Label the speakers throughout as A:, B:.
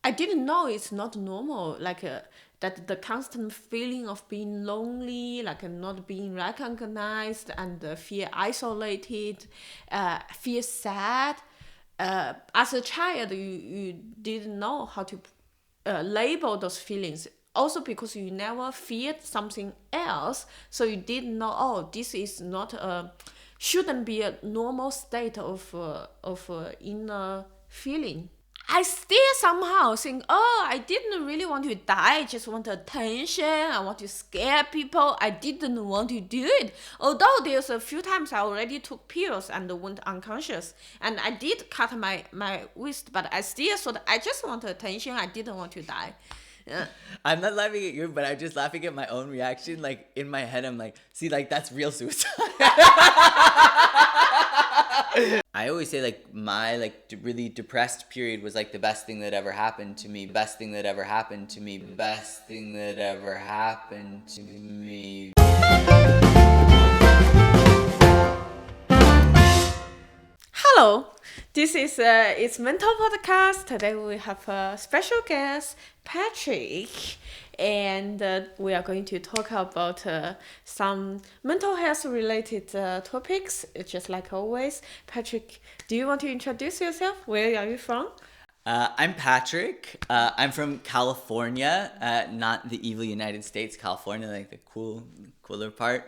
A: I didn't know it's not normal. That the constant feeling of being lonely, not being recognized, and feel isolated, feel sad. As a child, you didn't know how to label those feelings. Also, because you never feared something else, so you didn't know. Oh, this is not a shouldn't be a normal state of inner feeling. I still somehow think, oh, I didn't really want to die. I just want attention. I want to scare people. I didn't want to do it. Although there's a few times I already took pills and went unconscious. And I did cut my wrist, but I still thought I just want attention. I didn't want to die.
B: I'm not laughing at you, but I'm just laughing at my own reaction. Like in my head, I'm like, see, like that's real suicide. I always say like my really depressed period was like the best thing that ever happened to me. Best thing that ever happened to me. Best thing that ever happened to me.
A: Hello, this is it's Mental Podcast. Today we have a special guest, Patrick, and we are going to talk about some mental health related topics, just like always. Patrick, do you want to introduce yourself? Where are you from?
B: I'm Patrick. I'm from California, not the evil United States, California, like the cooler part.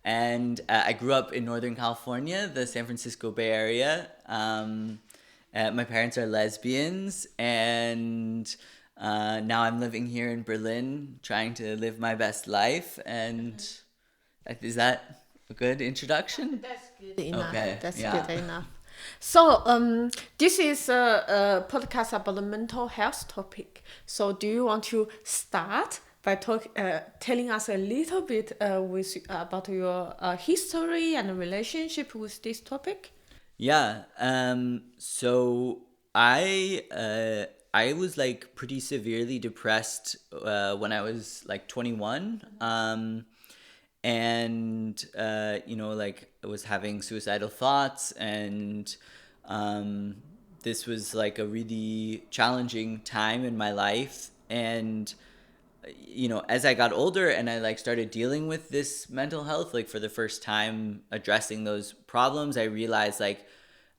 B: And I grew up in Northern California, the San Francisco Bay Area. My parents are lesbians, and now I'm living here in Berlin, trying to live my best life. And is that a good introduction?
A: That's good enough.
B: Okay,
A: That's
B: yeah.
A: good enough. So, this is a podcast about the mental health topic. So, do you want to start by telling us a little bit about your history and relationship with this topic?
B: Yeah. So I was like pretty severely depressed when I was like 21. And like I was having suicidal thoughts, and this was like a really challenging time in my life. And as I got older and I like started dealing with this mental health, like for the first time addressing those problems, I realized like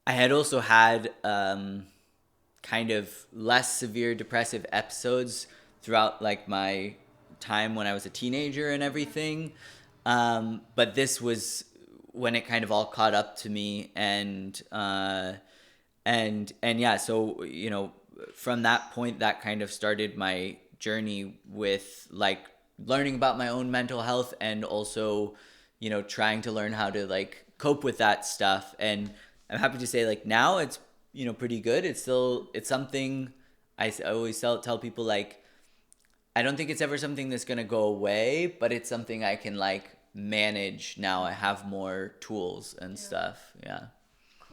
B: I had also had kind of less severe depressive episodes throughout like my time when I was a teenager and everything. But this was when it kind of all caught up to me, and yeah, so from that point, that kind of started my journey with like learning about my own mental health, and also trying to learn how to like cope with that stuff. And I'm happy to say like now it's pretty good. It's something I always tell people, like I don't think it's ever something that's gonna go away, but it's something I can like manage now. I have more tools and stuff. Yeah.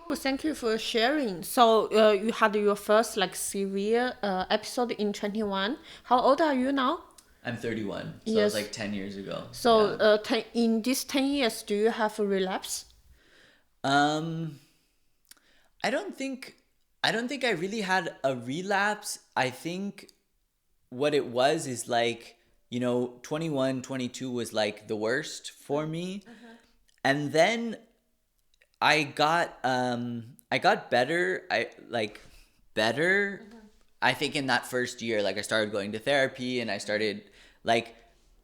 A: Cool, thank you for sharing. So, you had your first like severe episode in 21. How old are you now?
B: I'm 31, so
A: Yes.
B: it was like 10 years ago.
A: So,
B: Yeah.
A: in these 10 years, do you have a relapse?
B: I don't think I really had a relapse. I think what it was is like 21, 22 was like the worst for me. And then I got better. I think in that first year, like I started going to therapy, and I started like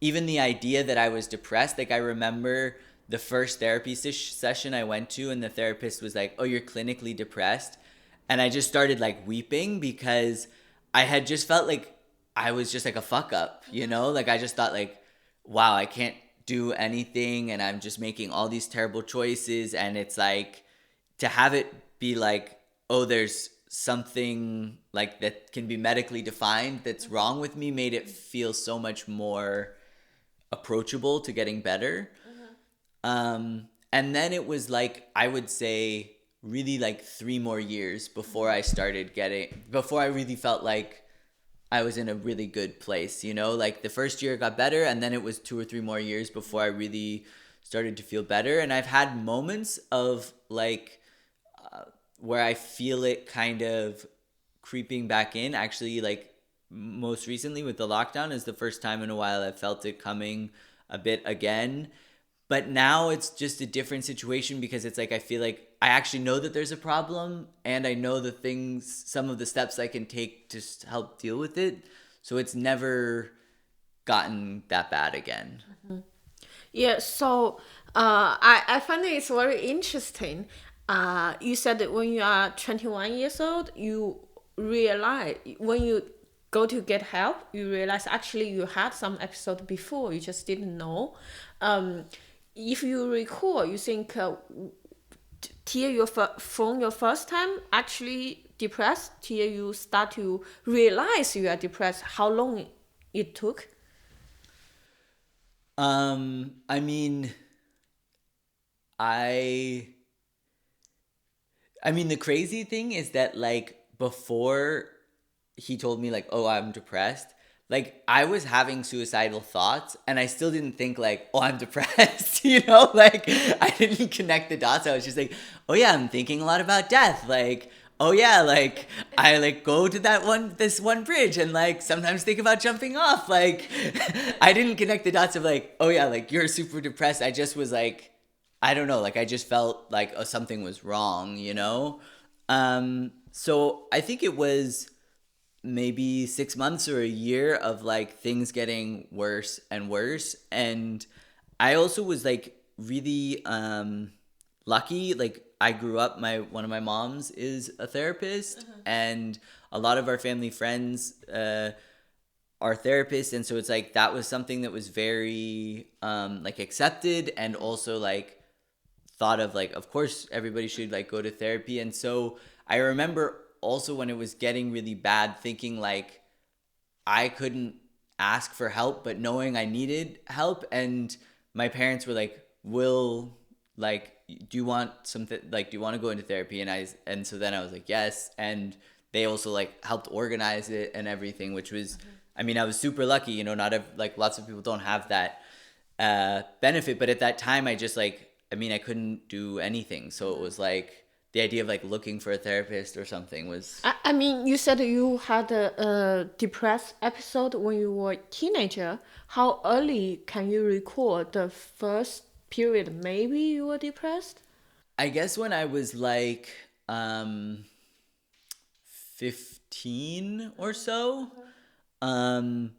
B: even the idea that I was depressed. Like I remember the first therapy session I went to, and the therapist was like, "Oh, you're clinically depressed," and I just started like weeping because I had just felt like I was just like a fuck up, Like I just thought like, wow, I can't do anything, and I'm just making all these terrible choices. And it's like to have it be like, oh, there's something like that can be medically defined that's wrong with me, made it feel so much more approachable to getting better. And then it was like, I would say really like 3 more years before I really felt like I was in a really good place, like the first year got better, and then it was 2 or 3 more years before I really started to feel better. And I've had moments of like where I feel it kind of creeping back in. Actually, like most recently with the lockdown is the first time in a while I've felt it coming a bit again. But now it's just a different situation because it's like I feel like I actually know that there's a problem and I know the things, some of the steps I can take to help deal with it. So it's never gotten that bad again.
A: Yeah, so I find it's very interesting. You said that when you are 21 years old, you realize when you go to get help, you realize actually you had some episode before, you just didn't know. Um, if you recall, you think till you from your first time actually depressed till you start to realize you are depressed, how long it took?
B: I mean, I I mean the crazy thing is that like before he told me like, "Oh, I'm depressed." Like I was having suicidal thoughts and I still didn't think like, "Oh, I'm depressed." You know? Like I didn't connect the dots. I was just like, "Oh yeah, I'm thinking a lot about death." Like, "Oh yeah, like I like go to this one bridge and like sometimes think about jumping off." Like I didn't connect the dots of like, "Oh yeah, like you're super depressed." I just was like, I don't know, like I just felt like something was wrong, you know? So I think it was maybe 6 months or a year of like things getting worse and worse. And I also was like really lucky. Like I grew up, my one of my moms is a therapist, and a lot of our family friends are therapists, and so it's like that was something that was very like accepted and also like thought of like of course everybody should like go to therapy. And so I remember also when it was getting really bad thinking like I couldn't ask for help but knowing I needed help, and my parents were like, "Will, like, do you want something, like do you want to go into therapy?" And so then I was like, "Yes." And they also like helped organize it and everything, which was, I mean, I was super lucky, you know, like lots of people don't have that benefit, but at that time I just like, I mean, I couldn't do anything, so it was like the idea of like looking for a therapist or something was.
A: I mean, you said you had a depressed episode when you were a teenager. How early can you recall the first period maybe you were depressed?
B: I guess when I was like 15 or so. um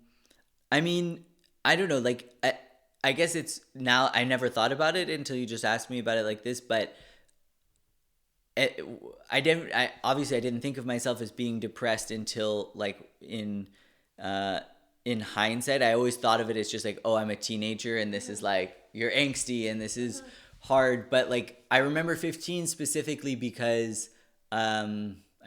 B: I mean, I don't know, like I guess it's now, I never thought about it until you just asked me about it like this, but it, I obviously I didn't think of myself as being depressed until like uh in hindsight. I always thought of it as just like, oh, I'm a teenager and this is like you're angsty and this is hard. But like I remember 15 specifically because I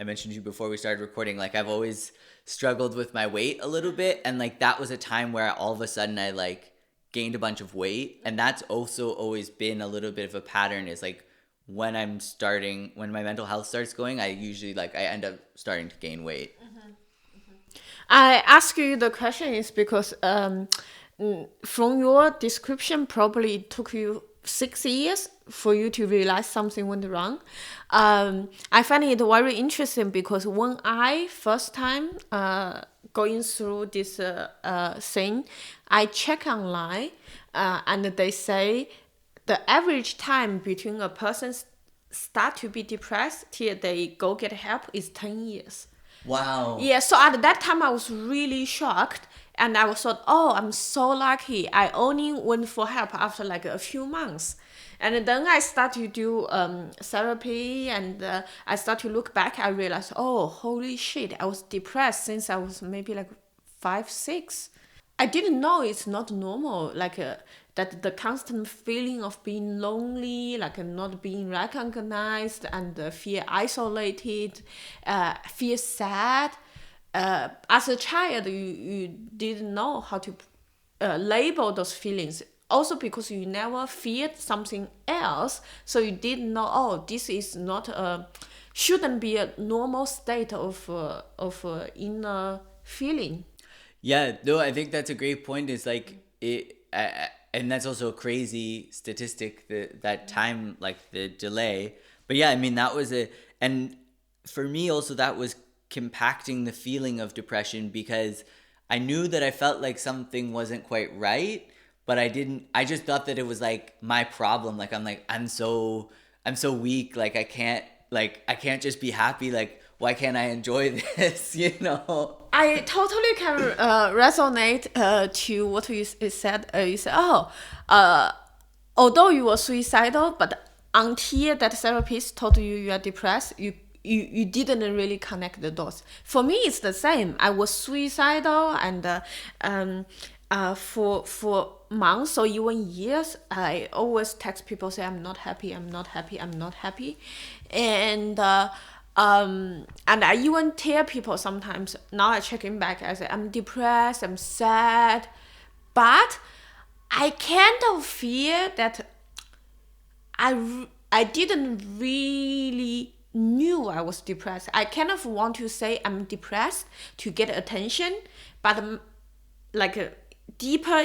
B: mentioned to you before we started recording, like I've always struggled with my weight a little bit, and like that was a time where all of a sudden I like gained a bunch of weight. And that's also always been a little bit of a pattern, is like when my mental health starts going, I usually like I end up starting to gain weight.
A: I ask you the question is because from your description, probably it took you 6 years for you to realize something went wrong. I find it very interesting because when I first time going through this thing, I check online and they say the average time between a person start to be depressed till they go get help is 10 years.
B: Wow.
A: Yeah, so at that time I was really shocked and I was thought, oh, I'm so lucky. I only went for help after like a few months. And then I start to do therapy and I start to look back. I realized, oh, holy shit, I was depressed since I was maybe like 5, 6. I didn't know it's not normal, like that the constant feeling of being lonely, like not being recognized, and feel isolated, feel sad. As a child, you didn't know how to label those feelings. Also because you never feared something else, so you didn't know. Oh, this is not a, shouldn't be a normal state of inner feeling.
B: Yeah, no, I think that's a great point. Is like and that's also a crazy statistic, that time, like the delay. But yeah, I mean that was and for me also that was compacting the feeling of depression because I knew that I felt like something wasn't quite right, but I just thought that it was like my problem. Like I'm so weak. Like I can't just be happy. Like why can't I enjoy this? You know?
A: I totally can resonate to what you said. You said, oh, although you were suicidal, but until that therapist told you you are depressed, you didn't really connect the dots. For me, it's the same. I was suicidal, and for months or even years, I always text people say I'm not happy, I'm not happy, I'm not happy, and I even tell people sometimes. Now I check in back. I say I'm depressed, I'm sad, but I kind of fear that I didn't really knew I was depressed. I kind of want to say I'm depressed to get attention, but like deeper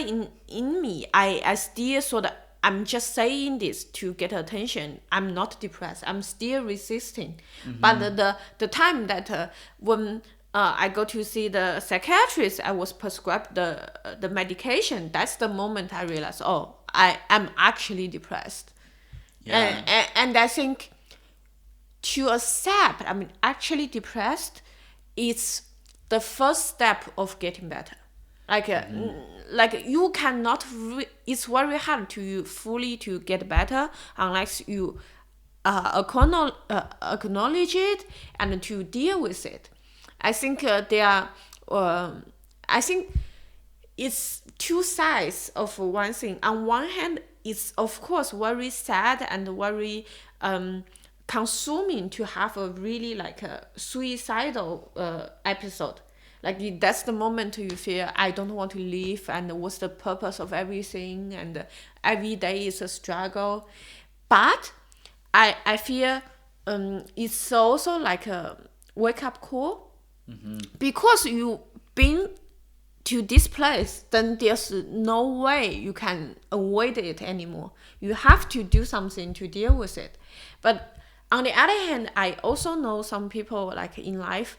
A: in me, I still sort of I'm just saying this to get attention. I'm not depressed. I'm still resisting. But the time that when I go to see the psychiatrist, I was prescribed the medication. That's the moment I realized, oh, I am actually depressed.
B: Yeah.
A: And I think to accept I'm actually depressed is the first step of getting better. Like you cannot it's very hard to you fully to get better unless you acknowledge it and to deal with it. I think I think it's two sides of one thing. On one hand, it's of course very sad and very consuming to have a really like a suicidal episode. Like that's the moment you feel I don't want to live, and what's the purpose of everything, and every day is a struggle. But I feel it's also like a wake up call, because you been to this place, then there's no way you can avoid it anymore. You have to do something to deal with it. But on the other hand, I also know some people like in life,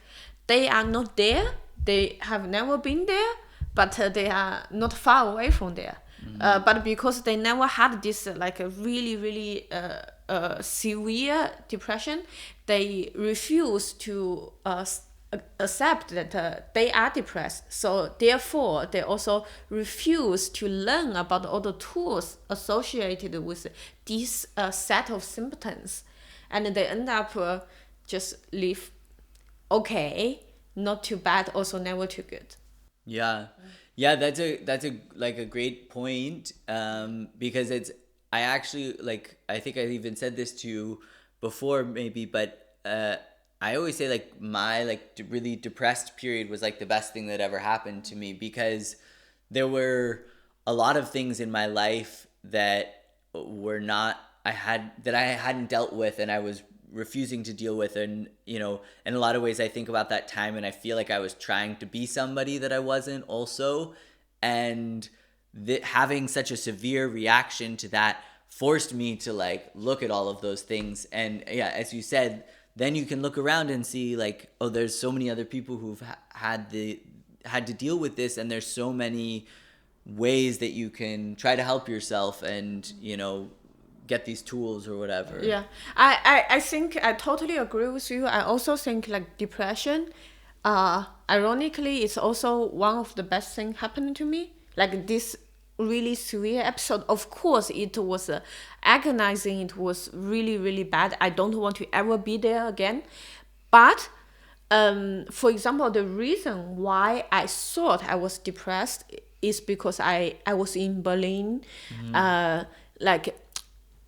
A: they are not there. They have never been there, but they are not far away from there. But because they never had this like a really, really severe depression, they refuse to accept that they are depressed. So therefore, they also refuse to learn about all the tools associated with this set of symptoms. And they end up just live okay, not too bad, also never too good.
B: Yeah. That's a like a great point. Because I actually like, I think I even said this to you before maybe, but I always say like my like really depressed period was like the best thing that ever happened to me, because there were a lot of things in my life that were not I hadn't dealt with, and I was refusing to deal with. And in a lot of ways I think about that time and I feel like I was trying to be somebody that I wasn't also. And having such a severe reaction to that forced me to like look at all of those things. And yeah, as you said, then you can look around and see like, oh, there's so many other people who've had to deal with this, and there's so many ways that you can try to help yourself and get these tools or whatever.
A: Yeah, I think I totally agree with you. I also think like depression, ironically, it's also one of the best things happening to me. Like this really severe episode. Of course, it was agonizing. It was really, really bad. I don't want to ever be there again. But for example, the reason why I thought I was depressed is because I was in Berlin. Like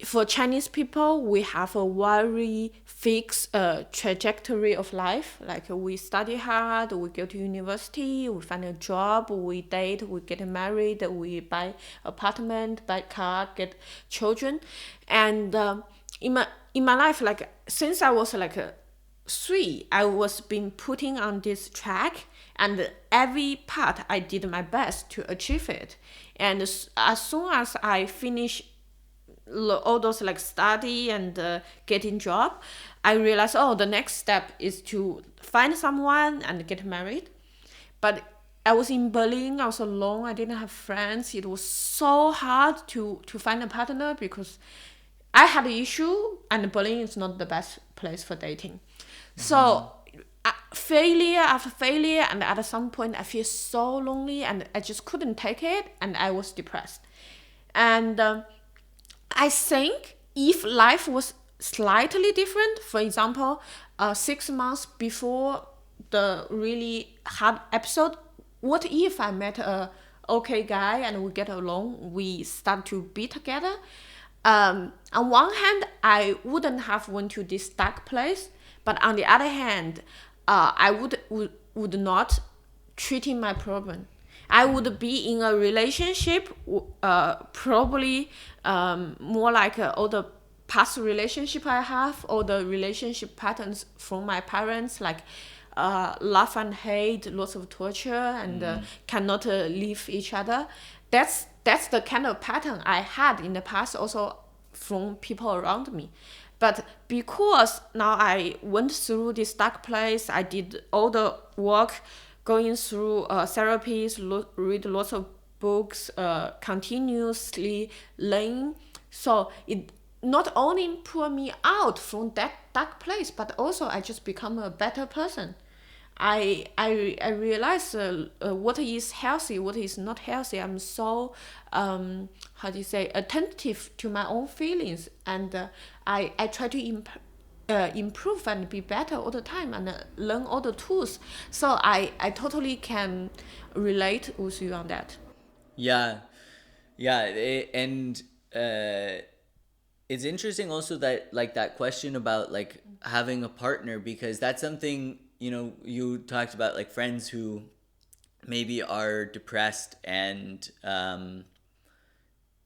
A: for Chinese people, we have a very fixed trajectory of life. Like we study hard, we go to university, we find a job, we date, we get married, we buy apartment, buy car, get children. And in my life, like since I was like 3, I was being putting on this track, and every part I did my best to achieve it. And as soon as I finish all those like study and getting job, I realized, oh, the next step is to find someone and get married. But I was in Berlin, I was alone, I didn't have friends. It was so hard to find a partner because I had an issue, and Berlin is not the best place for dating. So failure after failure, and at some point I feel so lonely, and I just couldn't take it, and I was depressed. And I think if life was slightly different, for example, 6 months before the really hard episode, what if I met a okay guy and we get along, we start to be together? On one hand, I wouldn't have went to this dark place, but on the other hand, I would not treating my problem. I would be in a relationship, probably more like all the past relationship I have, or the relationship patterns from my parents, like love and hate, lots of torture, and cannot leave each other. That's the kind of pattern I had in the past, also from people around me. But because now I went through this dark place, I did all the work, going through therapies, read lots of books, continuously learn. So it not only pulled me out from that dark place, but also I just become a better person. I realize what is healthy, what is not healthy. I'm so how do you say, attentive to my own feelings, and I try to improve and be better all the time, and learn all the tools. So I totally can relate with you on that.
B: Yeah, yeah, and it's interesting also that like that question about like having a partner, because that's something, you know, you talked about like friends who maybe are depressed and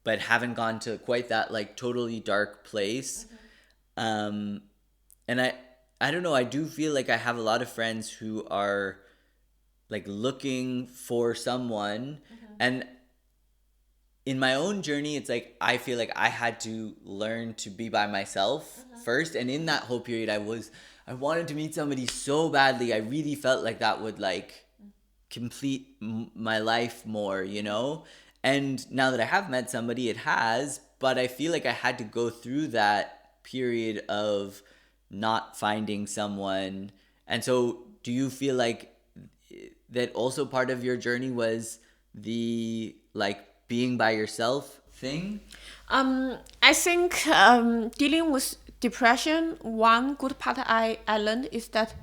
B: but haven't gone to quite that like totally dark place. And I don't know, I do feel like I have a lot of friends who are like looking for someone, and in my own journey, it's like I feel like I had to learn to be by myself first. And in that whole period, I wanted to meet somebody so badly. I really felt like that would like complete my life more, you know? And now that I have met somebody, it has, but I feel like I had to go through that period of not finding someone. And so do you feel like that also part of your journey was the like being by yourself thing?
A: I think dealing with depression, one good part I learned is that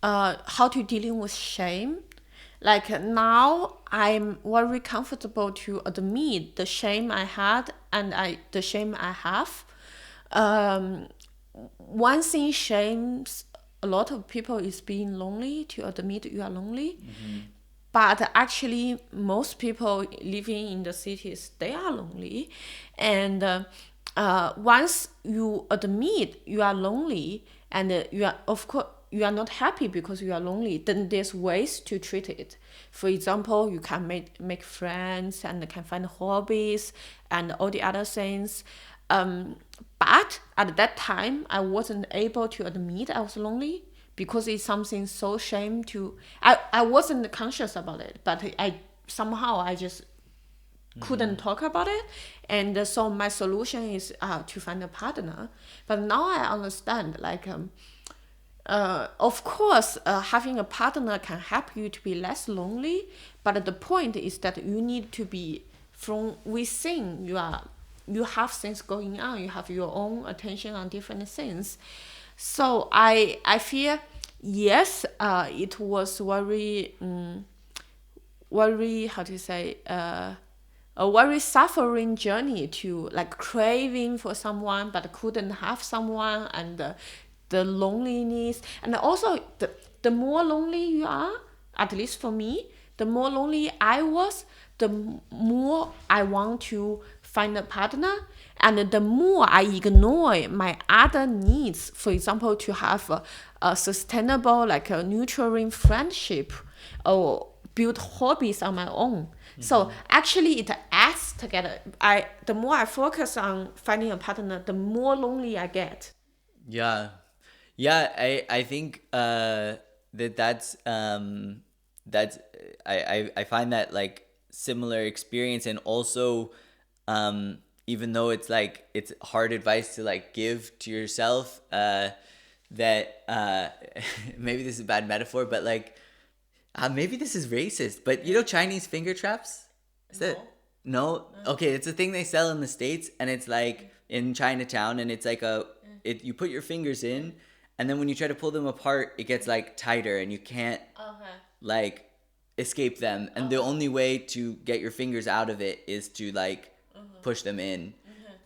A: how to dealing with shame. Like now I'm very comfortable to admit the shame I had, and the shame I have. One thing shames a lot of people is being lonely, to admit you are lonely. But actually most people living in the cities, they are lonely. And once you admit you are lonely, and you are, of course, you are not happy because you are lonely, then there's ways to treat it. For example, you can make friends, and can find hobbies and all the other things. But at that time, I wasn't able to admit I was lonely, because it's something so shame to. I wasn't conscious about it, but I just couldn't talk about it. And so my solution is to find a partner. But now I understand, like of course, having a partner can help you to be less lonely, but the point is that you need to be from within. You have things going on, you have your own attention on different things. So I feel, yes, it was very very, how to say, a very suffering journey, to like craving for someone but couldn't have someone, and the loneliness. And also the more lonely you are, at least for me, the more lonely I was, the more I want to find a partner, and the more I ignore my other needs. For example, to have a sustainable, like a nurturing friendship, or build hobbies on my own. So actually it adds together. The more I focus on finding a partner, the more lonely I get.
B: Yeah. Yeah, I think that's I find that like similar experience. And also even though it's like it's hard advice to like give to yourself, that maybe this is a bad metaphor, but like maybe this is racist, but you know Chinese finger traps? Is it? No? Okay, it's a thing they sell in the States, and it's like in Chinatown, and it's like you put your fingers in, and then when you try to pull them apart, it gets like tighter, and you can't like escape them. And the only way to get your fingers out of it is to like push them in.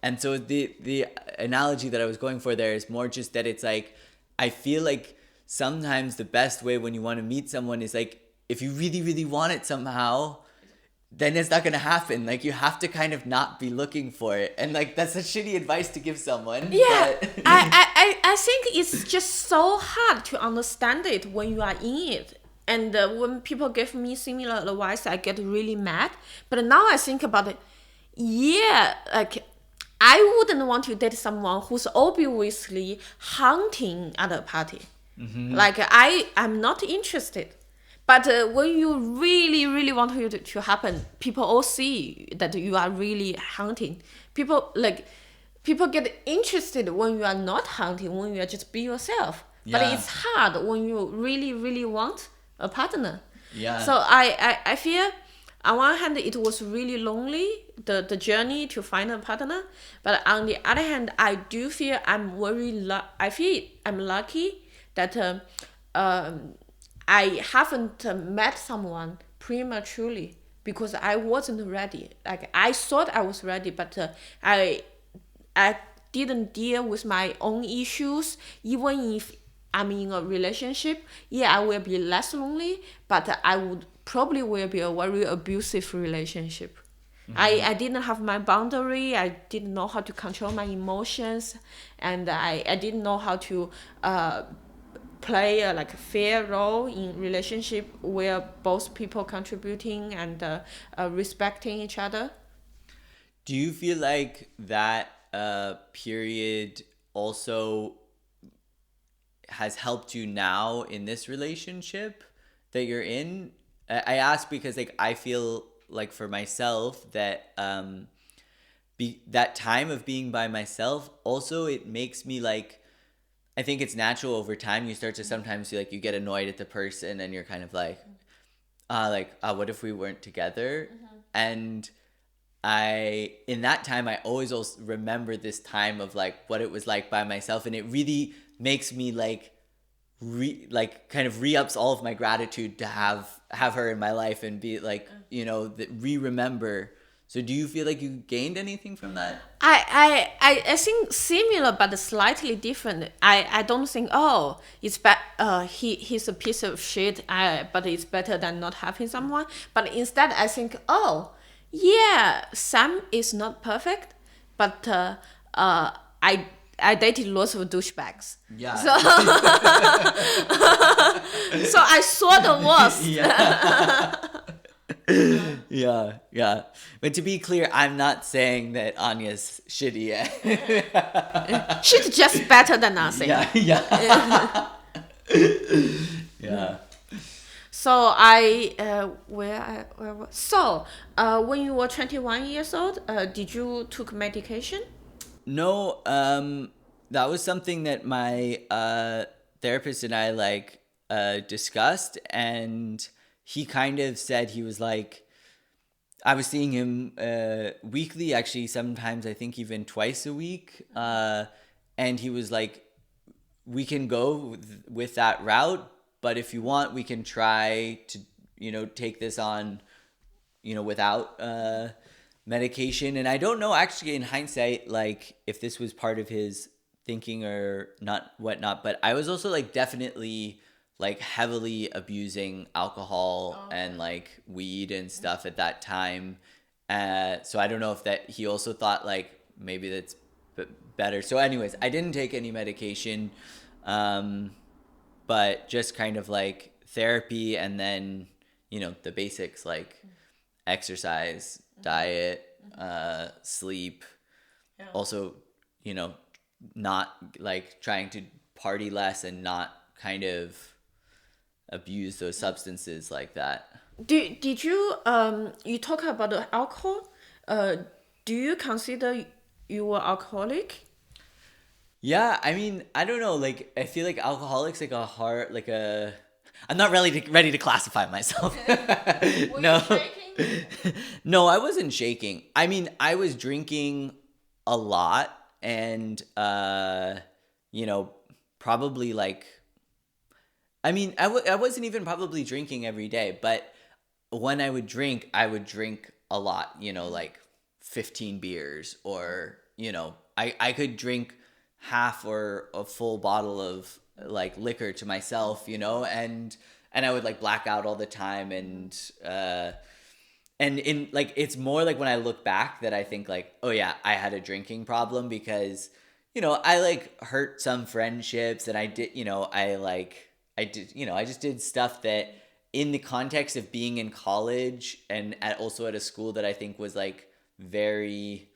B: And so the analogy that I was going for there is more just that it's like, I feel like sometimes the best way when you want to meet someone is like, if you really, really want it somehow, then it's not going to happen. Like, you have to kind of not be looking for it. And like, that's such shitty advice to give someone.
A: Yeah,
B: But
A: I think it's just so hard to understand it when you are in it. And when people give me similar advice, I get really mad. But now I think about it, yeah, like I wouldn't want to date someone who's obviously hunting other party. Like I'm not interested. But when you really, really want it to happen, people all see that you are really hunting. People get interested when you are not hunting, when you are just be yourself. But
B: Yeah.
A: it's hard when you really, really want a partner.
B: Yeah.
A: So I feel on one hand it was really lonely, the journey to find a partner. But on the other hand, I do feel I feel I'm lucky that I haven't met someone prematurely because I wasn't ready. Like I thought I was ready, but I didn't deal with my own issues. Even if I'm in a relationship, yeah, I will be less lonely, but I would probably will be a very abusive relationship. I didn't have my boundary. I didn't know how to control my emotions, and I didn't know how to play a fair role in relationship where both people contributing and respecting each other.
B: do you feel like that period also has helped you now in this relationship that you're in? I ask because like I feel like for myself that that time of being by myself also, it makes me like, I think it's natural over time you start to sometimes feel like you get annoyed at the person and you're kind of like what if we weren't together? And in that time I always also remember this time of like what it was like by myself, and it really makes me like kind of re-ups all of my gratitude to have her in my life and be like, you know, that remember. So do you feel like you gained anything from that?
A: I think similar but slightly different. I don't think he's a piece of shit, but it's better than not having someone. But instead I think, yeah, Sam is not perfect, but I dated lots of douchebags.
B: Yeah.
A: So so I saw the worst.
B: Yeah, yeah. But to be clear, I'm not saying that Anya's shitty.
A: She's just better than nothing.
B: Yeah, yeah. Yeah.
A: So when you were 21 years old, did you took medication?
B: No, that was something that my therapist and I discussed, and he kind of said, he was like, I was seeing him weekly, actually, sometimes I think even twice a week, and he was like, we can go with that route, but if you want, we can try to, you know, take this on, you know, without medication. And I don't know, actually, in hindsight, like if this was part of his thinking or not, whatnot, but I was also like definitely like heavily abusing alcohol and like weed and stuff at that time. So I don't know if that he also thought like maybe that's better. So anyways, I didn't take any medication, but just kind of like therapy, and then, the basics like exercise, diet, sleep.
A: Yeah.
B: Also, not like trying to party less and not kind of abuse those substances like that.
A: Did you you talk about the alcohol? Do you consider you were alcoholic?
B: Yeah, I mean, I don't know. Like, I feel like alcoholic's like a hard, like a. I'm not ready to classify myself.
A: Were
B: No,
A: you shaking?
B: no, I wasn't shaking. I mean, I was drinking a lot, and probably like. I mean, I wasn't even probably drinking every day, but when I would drink a lot. Like 15 beers, or I could drink half or a full bottle of like liquor to myself, and I would like black out all the time, and in like it's more like when I look back that I think like, oh yeah, I had a drinking problem because I like hurt some friendships, and I did, I just did stuff that in the context of being in college and also at a school that I think was like very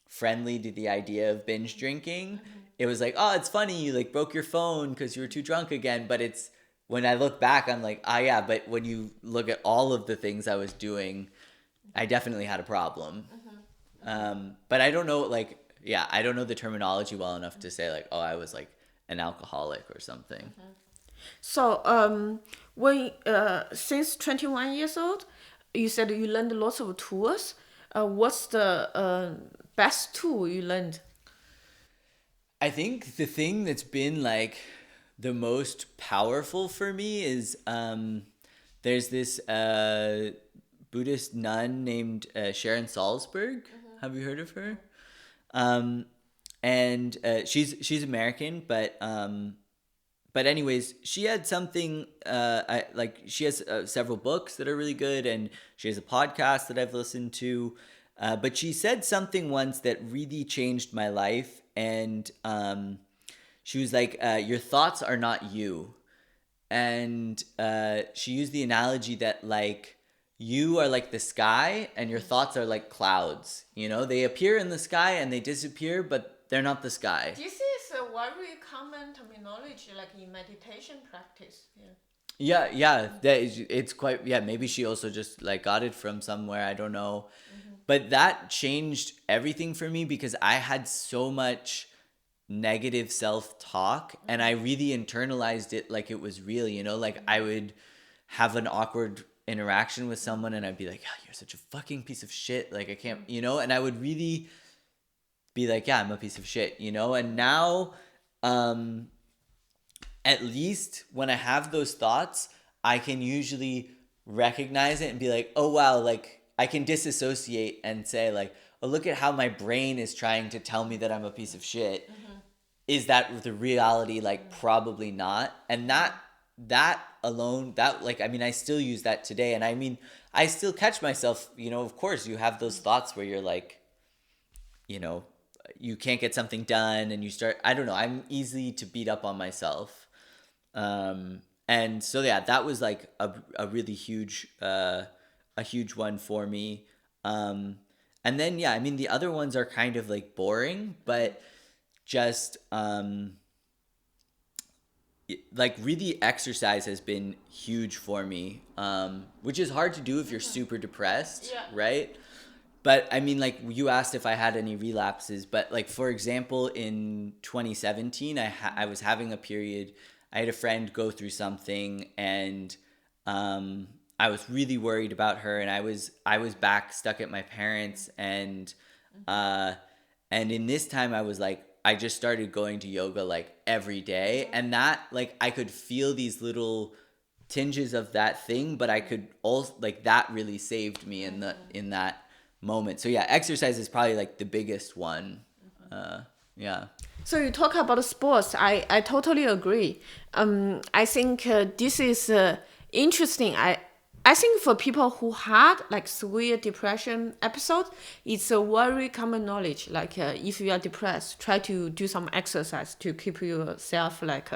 B: friendly to the idea of binge drinking. It was like, oh, it's funny, you like broke your phone because you were too drunk again. But it's when I look back, I'm like, ah, yeah. But when you look at all of the things I was doing, I definitely had a problem. But I don't know, like, yeah, I don't know the terminology well enough to say like, oh, I was like an alcoholic or something.
A: So when since 21 years old, you said you learned lots of tools. What's the best tool you learned?
B: I think the thing that's been like the most powerful for me is there's this Buddhist nun named Sharon Salzberg. Have you heard of her? And she's American, but anyways, she had something. She has several books that are really good, and she has a podcast that I've listened to. But she said something once that really changed my life, and she was like, "Your thoughts are not you," and she used the analogy that like you are like the sky, and your thoughts are like clouds. They appear in the sky and they disappear, but they're not the sky.
A: This is a very common terminology, like in meditation practice.
B: Yeah. It's quite, yeah, maybe she also just like got it from somewhere, I don't know. But that changed everything for me because I had so much negative self-talk and I really internalized it like it was real, like I would have an awkward interaction with someone and I'd be like, oh, you're such a fucking piece of shit, like I can't, and I would really be like, yeah, I'm a piece of shit, and now at least when I have those thoughts, I can usually recognize it and be like, oh wow, like I can disassociate and say like, oh, look at how my brain is trying to tell me that I'm a piece of shit. Is that the reality? Like probably not. And that alone, that like, I mean, I still use that today. And I mean, I still catch myself, of course you have those thoughts where you're like, you can't get something done and you start, I don't know, I'm easy to beat up on myself. And so yeah, that was like a really huge one for me. And then yeah, I mean the other ones are kind of like boring, but just like really exercise has been huge for me, which is hard to do if you're super depressed, right? But I mean, like you asked if I had any relapses, but like for example, in 2017, I was having a period. I had a friend go through something, and I was really worried about her, and I was back stuck at my parents, and in this time I was like, I just started going to yoga like every day, and that like I could feel these little tinges of that thing, but I could also like that really saved me in that moment. So yeah, exercise is probably like the biggest one. Yeah.
A: So you talk about sports. I totally agree. I think this is interesting. I think for people who had like severe depression episodes, it's a very common knowledge. Like if you are depressed, try to do some exercise to keep yourself like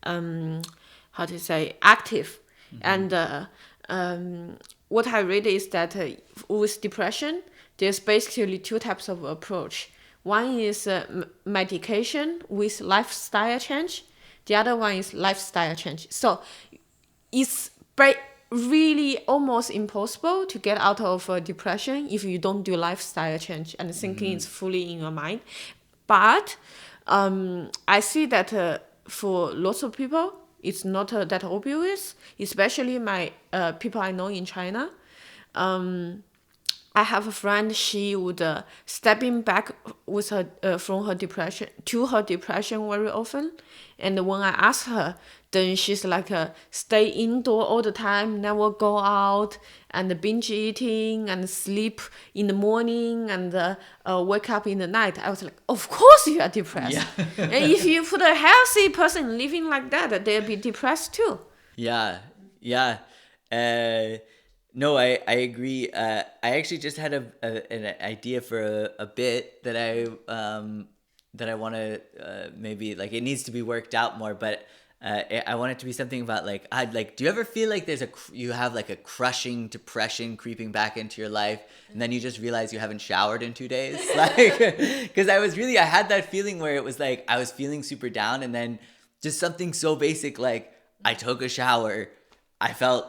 A: how to say active. And what I read is that with depression, there's basically two types of approach. One is medication with lifestyle change. The other one is lifestyle change. So it's really almost impossible to get out of depression if you don't do lifestyle change and thinking is fully in your mind. But I see that for lots of people, it's not that obvious, especially my people I know in China. I have a friend. She would stepping back with her from her depression to her depression very often, and when I ask her, then she's like stay indoor all the time, never go out, and binge eating and sleep in the morning and wake up in the night. I was like, of course you are depressed.
B: Yeah.
A: And if you put a healthy person living like that, they'll be depressed too.
B: Yeah, yeah. No, I agree. I actually just had an idea for a bit that I want to maybe, like, it needs to be worked out more, but I want it to be something about like, do you ever feel like you have like a crushing depression creeping back into your life, and then you just realize you haven't showered in 2 days? Like, because I had that feeling where it was like I was feeling super down, and then just something so basic like I took a shower, I felt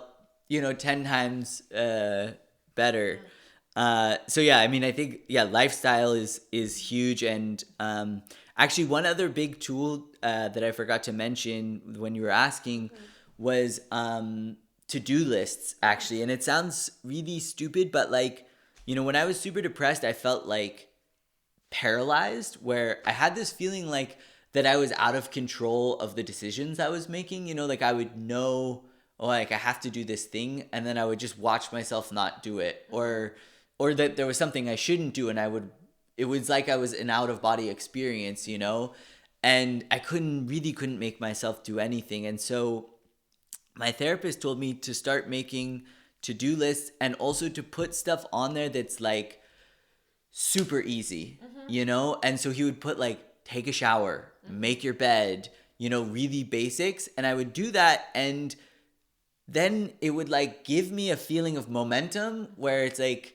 B: 10 times better. So yeah, I mean, I think lifestyle is huge, and actually one other big tool that I forgot to mention when you were asking was to-do lists, actually. And it sounds really stupid, but like, when I was super depressed, I felt like paralyzed, where I had this feeling like that I was out of control of the decisions I was making. Like I would know, oh, like I have to do this thing, and then I would just watch myself not do it, or that there was something I shouldn't do, and it was like I was an out of body experience, and I couldn't make myself do anything. And so my therapist told me to start making to-do lists, and also to put stuff on there that's like super easy, and so he would put like, take a shower, make your bed, really basics. And I would do that, and then it would like give me a feeling of momentum, where it's like,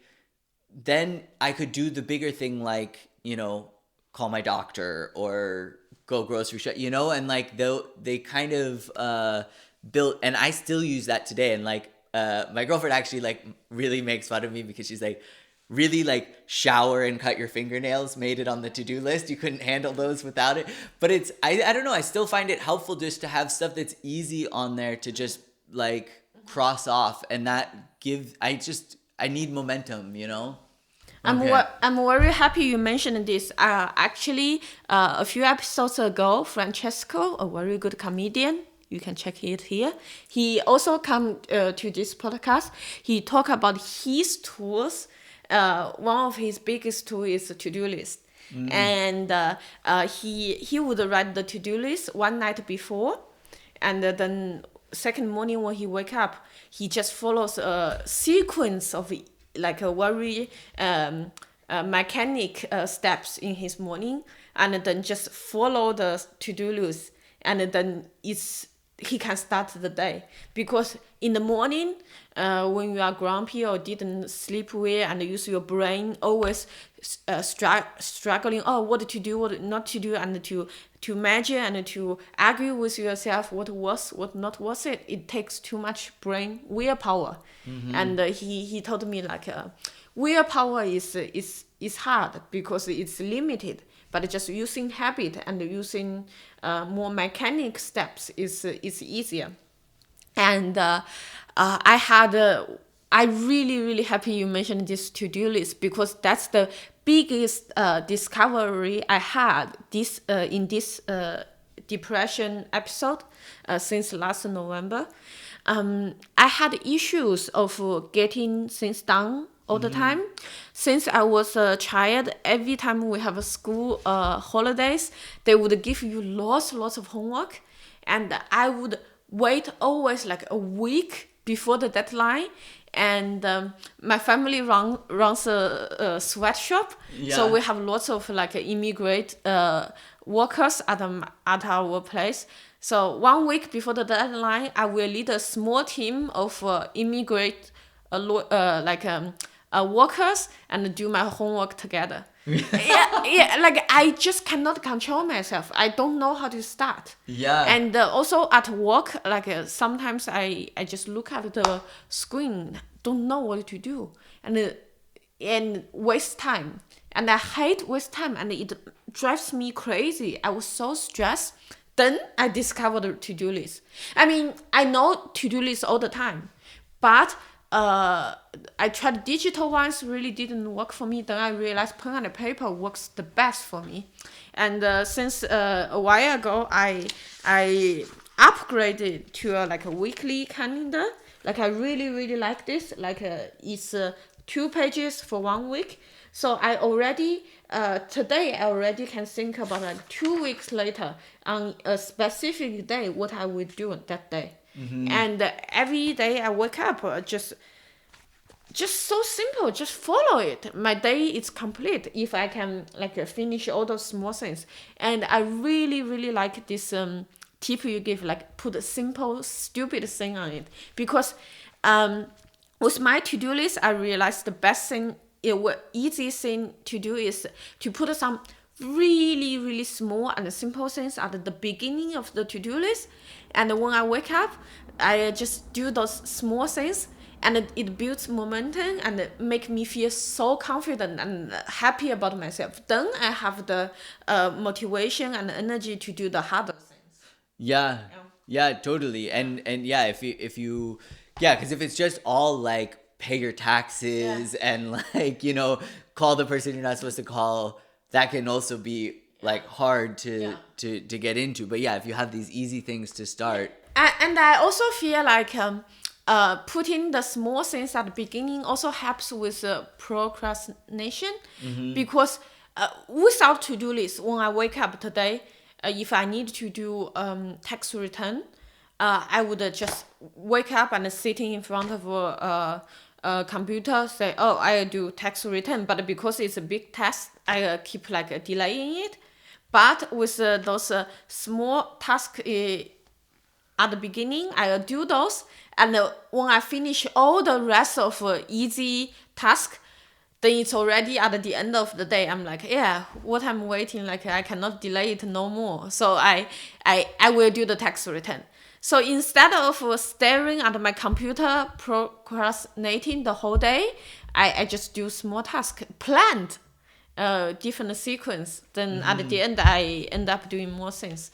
B: then I could do the bigger thing, like, call my doctor or go grocery shop, and like they kind of built, and I still use that today. And like my girlfriend actually like really makes fun of me, because she's like, really, like, shower and cut your fingernails made it on the to-do list. You couldn't handle those without it. But it's I don't know, I still find it helpful just to have stuff that's easy on there to just like cross off, and that I need momentum, Okay.
A: I'm very happy you mentioned this. Actually, a few episodes ago, Francesco, a very good comedian, you can check it here, he also come to this podcast. He talked about his tools. One of his biggest tools is a to-do list. And he would write the to-do list one night before, and then second morning when he wake up, he just follows a sequence of like a very mechanic steps in his morning, and then just follow the to-do list, and then he can start the day. Because in the morning, when you are grumpy or didn't sleep well and use your brain always struggling, what to do, what not to do, and to measure and to argue with yourself what not was it. It takes too much brain willpower. And he told me like willpower is hard because it's limited, but just using habit and using more mechanic steps is easier. And I really happy you mentioned this to-do list, because that's the biggest discovery I had in this depression episode since last November. I had issues of getting things done all the time. Since I was a child, every time we have a school holidays, they would give you lots of homework, and I would wait always like a week before the deadline. And my family runs a sweatshop, so we have lots of like immigrant workers at our place. So 1 week before the deadline, I will lead a small team of immigrant workers and do my homework together. Yeah, like I just cannot control myself. I don't know how to start.
B: Yeah.
A: And also at work, like sometimes I just look at the screen, don't know what to do, and waste time. And I hate waste time, and it drives me crazy. I was so stressed. Then I discovered the to-do list. I mean, I know to-do list all the time, but I tried digital ones, really didn't work for me. Then I realized pen and paper works the best for me. And since a while ago, I upgraded to like a weekly calendar. Like I really like this. Like it's 2 pages for 1 week. So I already today I already can think about like 2 weeks later on a specific day what I will do that day. And every day I wake up just so simple, just follow it. My day is complete if I can like finish all those small things. And I really like this tip you give, like put a simple stupid thing on it, because with my to-do list I realized the best thing, easy thing to do is to put some really small and simple things at the beginning of the to-do list, and when I wake up I just do those small things, and it builds momentum and it make me feel so confident and happy about myself. Then I have the motivation and energy to do the harder things.
B: Yeah, totally. And yeah, if you yeah, because if it's just all like pay your taxes and like, call the person you're not supposed to call, that can also be like hard to get into. But yeah, if you have these easy things to start.
A: And I also feel like putting the small things at the beginning also helps with procrastination, because without to-do list, when I wake up today, if I need to do tax return, I would just wake up and sitting in front of a computer, say, oh, I do tax return, but because it's a big task, I keep like delaying it. But with those small tasks at the beginning, I'll do those, and when I finish all the rest of easy task, then it's already at the end of the day. I'm like, yeah, what I'm waiting, like I cannot delay it no more. So I will do the tax return. So instead of staring at my computer, procrastinating the whole day, I just do small task, planned, different sequence. Then at the end, I end up doing more things.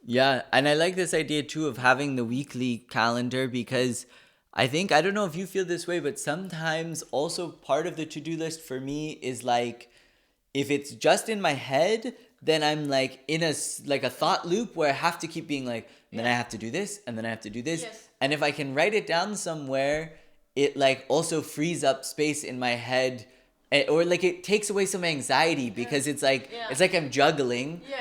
B: Yeah, and I like this idea too of having the weekly calendar, because I don't know if you feel this way, but sometimes also part of the to-do list for me is like, if it's just in my head, then I'm like in a thought loop where I have to keep being like, then I have to do this, and then I have to do this.
A: Yes.
B: And if I can write it down somewhere, it like also frees up space in my head, or like it takes away some anxiety, because it's like I'm juggling.
A: Yeah.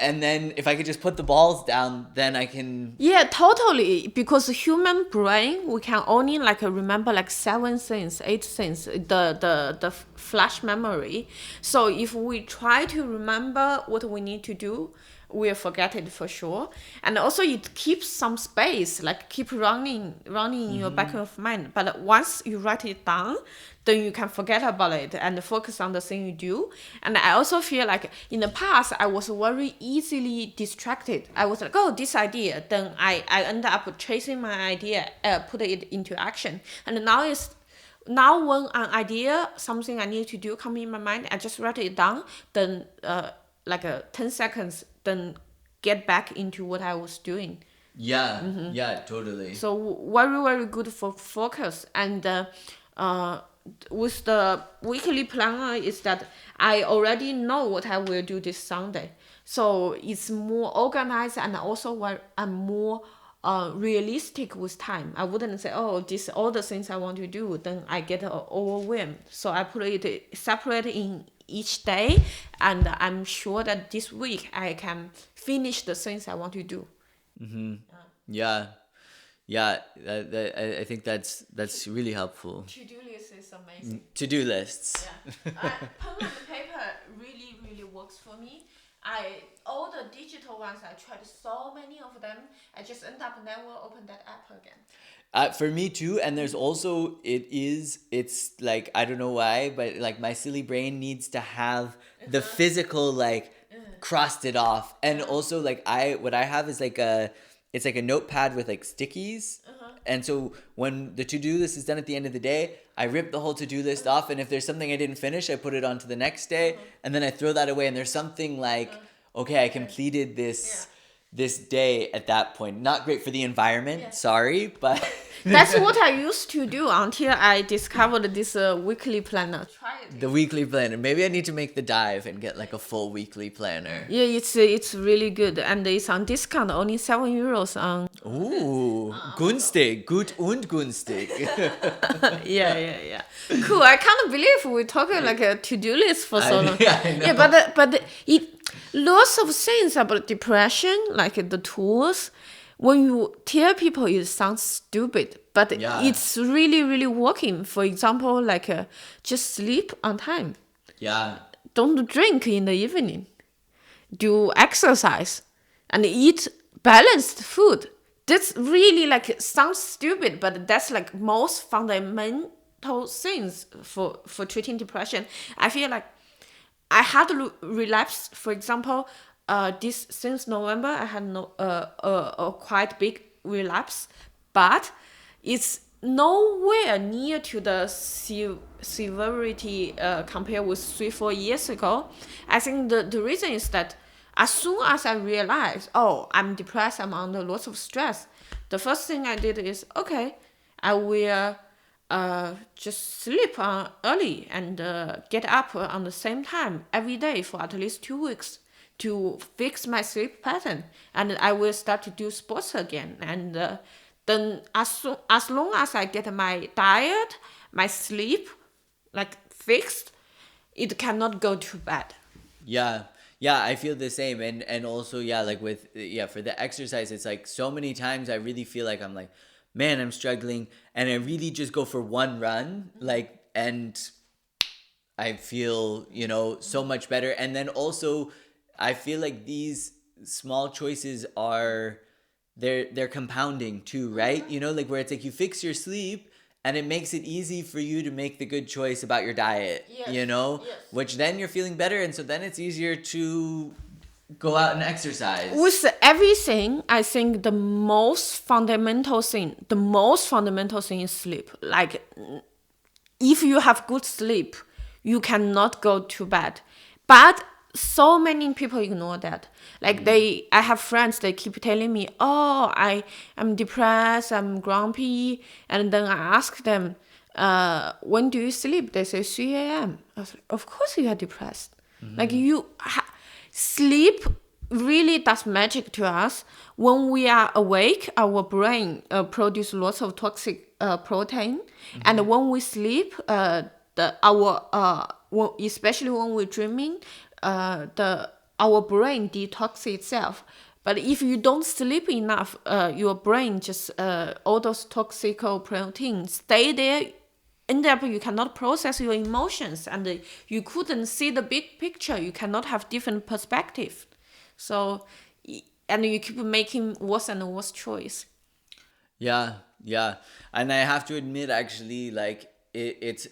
B: And then if I could just put the balls down, then I can.
A: Yeah, totally. Because human brain, we can only like remember like 7 things, 8 things, the flash memory. So if we try to remember what we need to do, we'll forget it for sure. And also it keeps some space, like keep running in your back of mind. But once you write it down, then you can forget about it and focus on the thing you do. And I also feel like in the past, I was very easily distracted. I was like, oh, this idea. Then I end up chasing my idea, put it into action. And now when an idea, something I need to do come in my mind, I just write it down. Then 10 seconds, then get back into what I was doing.
B: Yeah, totally.
A: So very good for focus. And with the weekly planner is that I already know what I will do this Sunday. So it's more organized, and also I'm more realistic with time. I wouldn't say, oh, this all the things I want to do, then I get overwhelmed. So I put it separate in each day, and I'm sure that this week I can finish the things I want to do.
B: Yeah, I think that's really helpful.
A: To-do list is amazing.
B: To-do lists.
A: Yeah. Pen and paper really works for me. All the digital ones, I tried so many of them. I just end up never open that app again.
B: For me too, and there's also it's like I don't know why, but like my silly brain needs to have the physical like crossed it off, and also like what I have is like it's like a notepad with like stickies, and so when the to-do list is done at the end of the day, I rip the whole to-do list off, and if there's something I didn't finish, I put it on to the next day, and then I throw that away, and there's something like okay, I completed this day at that point. Not great for the environment, sorry, but
A: That's what I used to do until I discovered this weekly planner. Try it.
B: the weekly planner. Maybe I need to make the dive and get like a full weekly planner.
A: Yeah, it's really good, and it's on discount, only €7 on.
B: Ooh, günstig, gut und günstig.
A: Yeah. Cool. I can't believe we're talking like a to-do list for so long.
B: I know.
A: Yeah, but it lots of things about depression, like the tools. When you tell people, it sounds stupid, but it's really, really working. For example, like just sleep on time.
B: Yeah.
A: Don't drink in the evening. Do exercise and eat balanced food. That's really like sounds stupid, but that's like most fundamental things for treating depression. I feel like I had relapse. For example, this since November, I had a quite big relapse, but it's nowhere near to the severity compared with 3-4 years ago. I think the reason is that as soon as I realized, oh, I'm depressed, I'm under lots of stress, the first thing I did is, okay, I will just sleep early and get up on the same time every day for at least 2 weeks to fix my sleep pattern. And I will start to do sports again. And then as long as I get my diet, my sleep, like fixed, it cannot go too bad.
B: Yeah, I feel the same, and also like with for the exercise, it's like so many times I really feel like I'm like, man, I'm struggling, and I really just go for one run, like, and I feel so much better, and then also I feel like these small choices are they're compounding too, right? Like where it's like you fix your sleep and it makes it easy for you to make the good choice about your diet,
A: Yes.
B: which then you're feeling better, and so then it's easier to go out and exercise.
A: With everything, I think the most fundamental thing is sleep. Like, if you have good sleep, you cannot go to bed. But so many people ignore that. Like I have friends, they keep telling me, oh, I'm depressed, I'm grumpy. And then I ask them, when do you sleep? They say 3 a.m. I was like, of course you are depressed. Like sleep really does magic to us. When we are awake, our brain produces lots of toxic protein. And when we sleep, especially when we're dreaming, our brain detoxes itself. But if you don't sleep enough, your brain just all those toxic proteins stay there. End up you cannot process your emotions, and you couldn't see the big picture. You cannot have different perspective. So, and you keep making worse and worse choice.
B: Yeah, and I have to admit, actually, like it's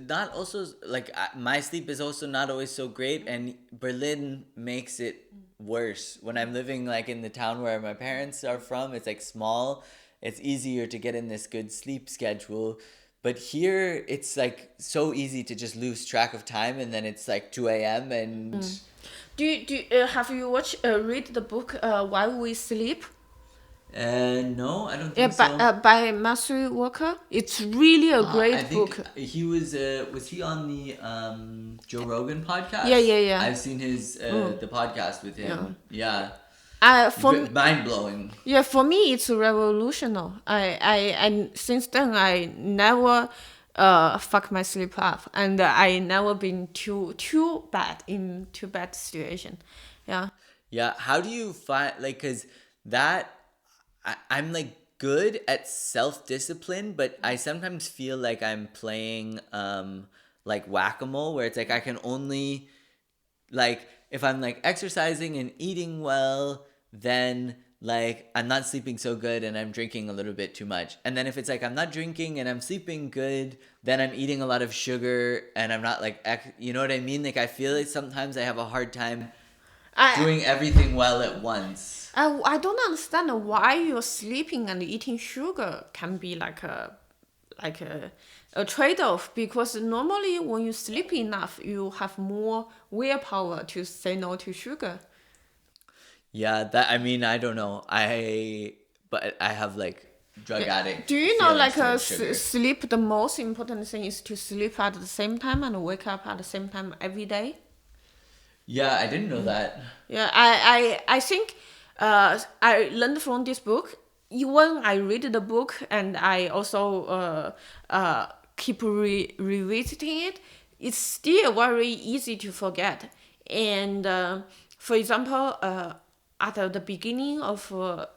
B: not also like my sleep is also not always so great, and Berlin makes it worse. When I'm living like in the town where my parents are from, it's like small. It's easier to get in this good sleep schedule. But here, it's like so easy to just lose track of time, and then it's like 2 a.m. and.
A: Have you read the book Why We Sleep?
B: No, I don't think so.
A: By Matthew Walker. It's really a great book.
B: He was he on the Joe Rogan podcast?
A: Yeah.
B: I've seen his the podcast with him. Yeah. Mind blowing.
A: Yeah, for me it's revolutionary. I since then I never fuck my sleep up, and I never been too bad situation. Yeah.
B: Yeah. How do you find like, cause that I'm like good at self-discipline, but I sometimes feel like I'm playing like whack-a-mole, where it's like I can only like if I'm like exercising and eating well, then like I'm not sleeping so good and I'm drinking a little bit too much. And then if it's like I'm not drinking and I'm sleeping good, then I'm eating a lot of sugar and I'm not like, you know what I mean? Like I feel like sometimes I have a hard time
A: I
B: doing everything well at once.
A: I don't understand why you're sleeping and eating sugar can be like a trade-off, because normally when you sleep enough you have more willpower to say no to sugar.
B: Yeah, that I mean, I don't know. But I have like drug addict
A: Do you know
B: feelings towards sugar.
A: sleep, the most important thing is to sleep at the same time and wake up at the same time every day?
B: Yeah, I didn't know that.
A: Yeah, I think I learned from this book. When I read the book and I also keep revisiting it, it's still very easy to forget. And for example, at the beginning of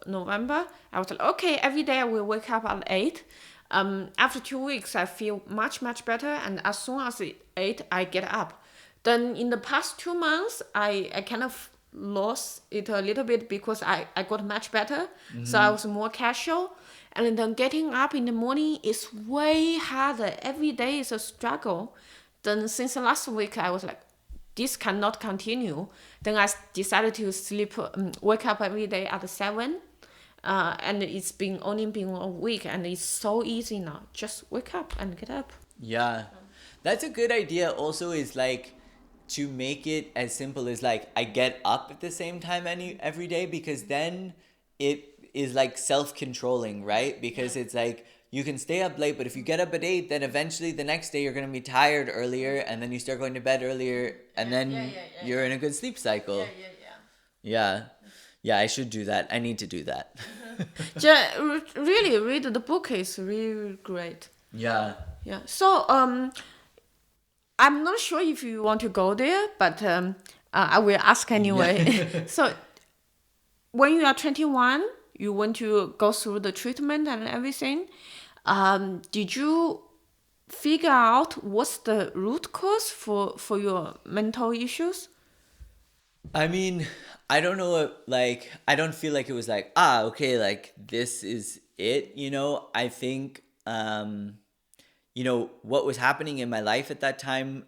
A: November, I was like, okay, every day I will wake up at 8. After 2 weeks, I feel much better, and as soon as it's 8, I get up. Then in the past 2 months, I kind of lost it a little bit because I got much better. So I was more casual. And then getting up in the morning is way harder. Every day is a struggle. Then since last week, I was like, this cannot continue. Then I decided to wake up every day at 7. And it's been only been a week, and it's so easy now. Just wake up and get up.
B: Yeah. That's a good idea also, is like to make it as simple as like I get up at the same time every day, because then it is like self-controlling, right? Because it's like you can stay up late, but if you get up at 8, then eventually the next day you're going to be tired earlier, and then you start going to bed earlier, and then you're in a good sleep cycle. Yeah. Yeah, I should do that. I need to do that.
A: Really read the book, is really great.
B: Yeah.
A: Yeah. So I'm not sure if you want to go there, but I will ask anyway. So when you are 21, you want to go through the treatment and everything. Did you figure out what's the root cause for your mental issues?
B: I mean, I don't know, like, I don't feel like it was like, okay, like, this is it, you know? I think, what was happening in my life at that time,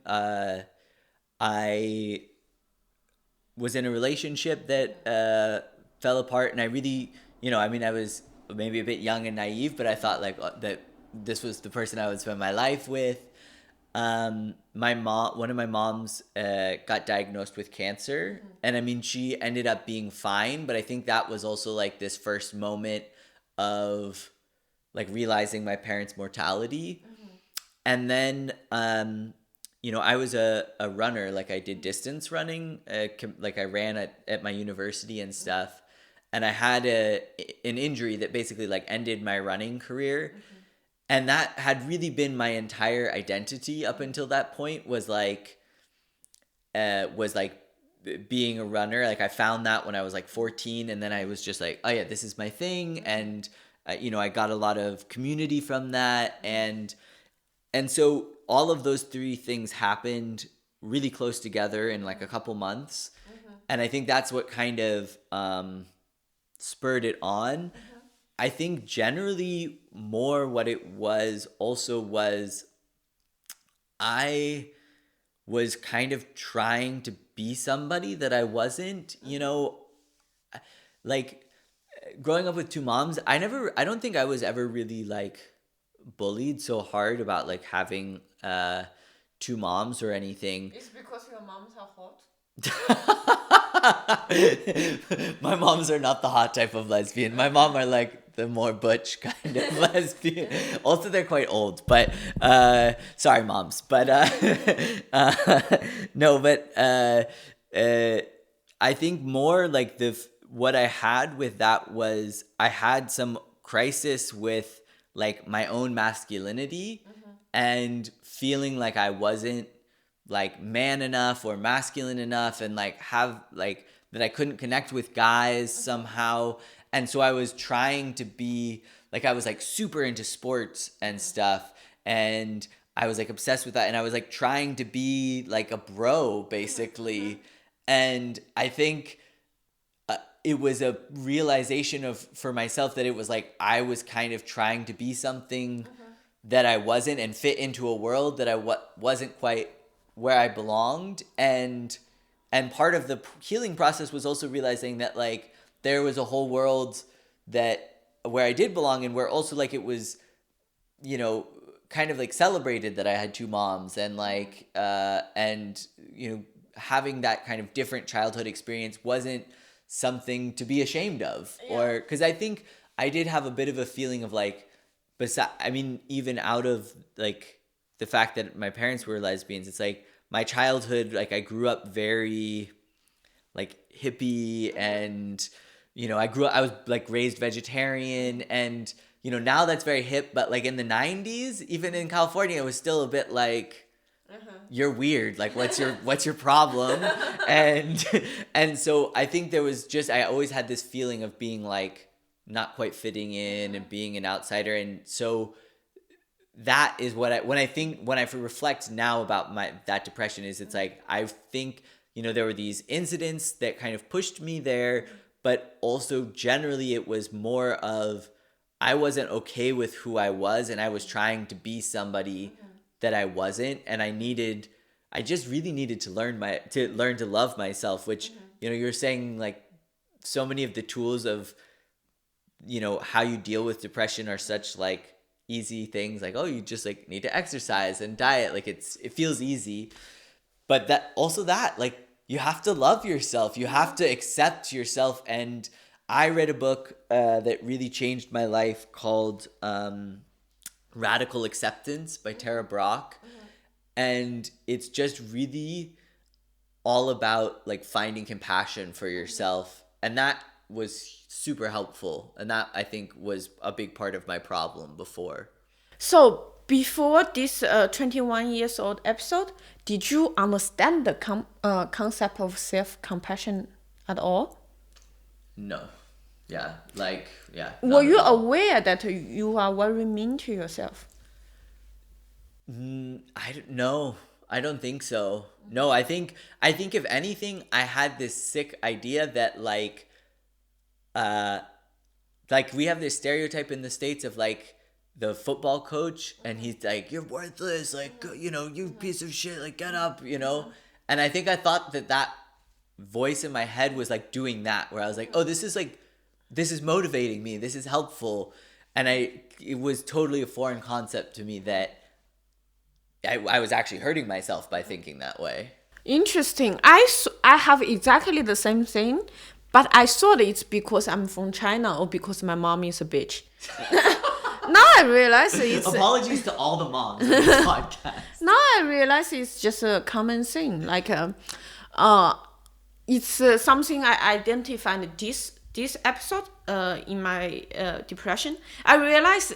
B: I was in a relationship that fell apart, and I really, I mean, I was maybe a bit young and naive, but I thought like that this was the person I would spend my life with. One of my moms got diagnosed with cancer, and I mean, she ended up being fine, but I think that was also like this first moment of like realizing my parents' mortality. And then I was a runner. Like I did distance running, like I ran at my university and stuff, and I had an injury that basically like ended my running career. And that had really been my entire identity up until that point, was like being a runner. Like I found that when I was like 14, and then I was just like, oh yeah, this is my thing. And I got a lot of community from that, and so all of those three things happened really close together in like a couple months. And I think that's what kind of spurred it on. I think generally more what it was also was I was kind of trying to be somebody that I wasn't, like growing up with two moms. I don't think I was ever really like bullied so hard about like having two moms or anything.
A: It's because your moms are hot.
B: My moms are not the hot type of lesbian. My mom are like the more butch kind of lesbian. Also, they're quite old, but sorry, moms. But no, but I think more like what I had with that was I had some crisis with like my own masculinity, and feeling like I wasn't like man enough or masculine enough, and like have like that I couldn't connect with guys somehow. And so I was trying to be like, I was like super into sports and stuff, and I was like obsessed with that, and I was like trying to be like a bro basically. And I think it was a realization for myself that it was like I was kind of trying to be something that I wasn't and fit into a world that I wasn't quite where I belonged. And part of the healing process was also realizing that like there was a whole world that where I did belong, and where also like it was, you know, kind of like celebrated that I had two moms, and like and you know, having that kind of different childhood experience wasn't something to be ashamed of. Or because I think I did have a bit of a feeling of like, I mean, even out of like the fact that my parents were lesbians, it's like my childhood, like I grew up very like hippie, and you know, I was like raised vegetarian, and you know, now that's very hip, but like in the 90s, even in California, it was still a bit like, you're weird, like what's your problem? And so I think there was just, I always had this feeling of being like not quite fitting in and being an outsider. And so that is what when I reflect now about that depression, is it's like I think, you know, there were these incidents that kind of pushed me there, but also generally it was more of I wasn't okay with who I was, and I was trying to be somebody that I wasn't, and I just really needed to learn to love myself, which you know, you're saying like so many of the tools of, you know, how you deal with depression are such like easy things, like, oh, you just like need to exercise and diet, like it feels easy, but that also that like you have to love yourself, you have to accept yourself. And I read a book that really changed my life called Radical Acceptance by Tara Brach. And it's just really all about like finding compassion for yourself, and that was super helpful, and that I think was a big part of my problem before.
A: So before this 21 years old episode, did you understand the concept of self-compassion at all?
B: No. Yeah, like, yeah.
A: Were you aware that you are very mean to yourself?
B: I don't know. I don't think so. No, I think if anything, I had this sick idea that like we have this stereotype in the States of like the football coach, and he's like, you're worthless, like, you know, you piece of shit, like get up, you know. And I think I thought that voice in my head was like doing that, where I was like, oh, this is motivating me, this is helpful. And it was totally a foreign concept to me that I was actually hurting myself by thinking that way.
A: Interesting. I have exactly the same thing, but I thought it's because I'm from China or because my mom is a bitch. Now I realize it's...
B: Apologies to all the moms in this podcast.
A: Now I realize it's just a common thing. Like, it's something I identified this episode in my depression. I realized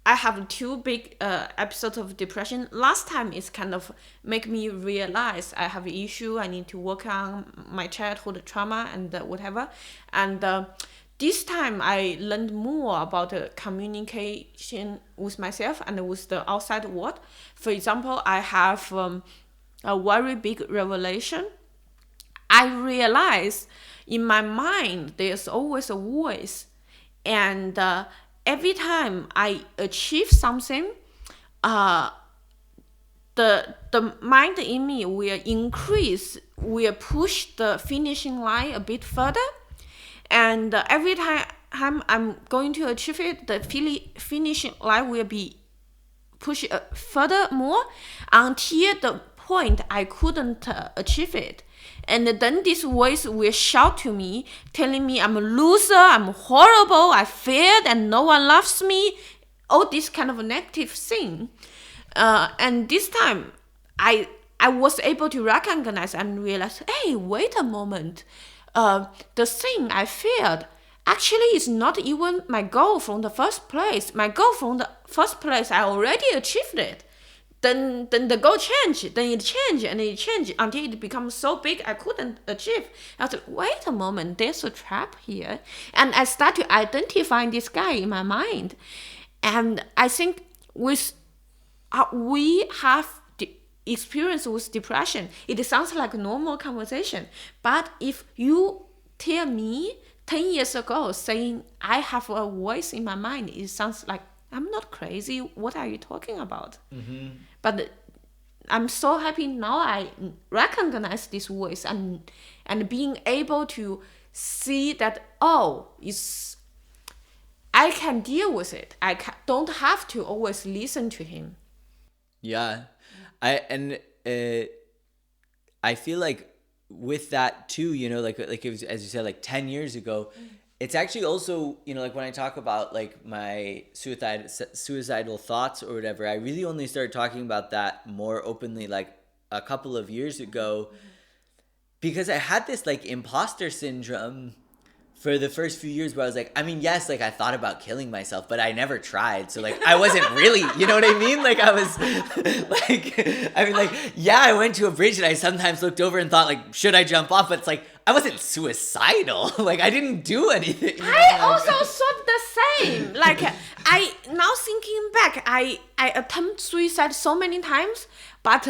A: I have two big episodes of depression. Last time it's kind of make me realize I have an issue. I need to work on my childhood trauma and whatever. And this time I learned more about communication with myself and with the outside world. For example, I have a very big revelation. I realize in my mind there's always a voice, and every time I achieve something, the mind in me will increase, will push the finishing line a bit further. And every time I'm going to achieve it, the finishing line will be pushed further more until the point I couldn't achieve it. And then this voice will shout to me, telling me I'm a loser, I'm horrible, I failed, and no one loves me. All this kind of negative thing. And this time, I was able to recognize and realize, hey, wait a moment. The thing I feared actually is not even my goal from the first place. My goal from the first place, I already achieved it. Then the goal changed, then it changed, and it changed until it becomes so big I couldn't achieve. I was like, wait a moment, there's a trap here. And I start to identify this guy in my mind. And I think we have experience with depression. It sounds like a normal conversation. But if you tell me 10 years ago saying I have a voice in my mind, it sounds like I'm not crazy. What are you talking about? But I'm so happy now I recognize this voice and being able to see that, I can deal with it. Don't have to always listen to him.
B: Yeah. I feel like with that too, like it was, as you said, like 10 years ago, it's actually also, like when I talk about like my suicidal thoughts or whatever, I really only started talking about that more openly like a couple of years ago, because I had this like imposter syndrome for the first few years where I was like, I mean, yes, like I thought about killing myself, but I never tried. So like, I wasn't really, you know what I mean? Like I was like, I mean, like, yeah, I went to a bridge and I sometimes looked over and thought like, should I jump off? But it's like, I wasn't suicidal. Like I didn't do anything.
A: I also thought the same. Like I now thinking back, I attempt suicide so many times, but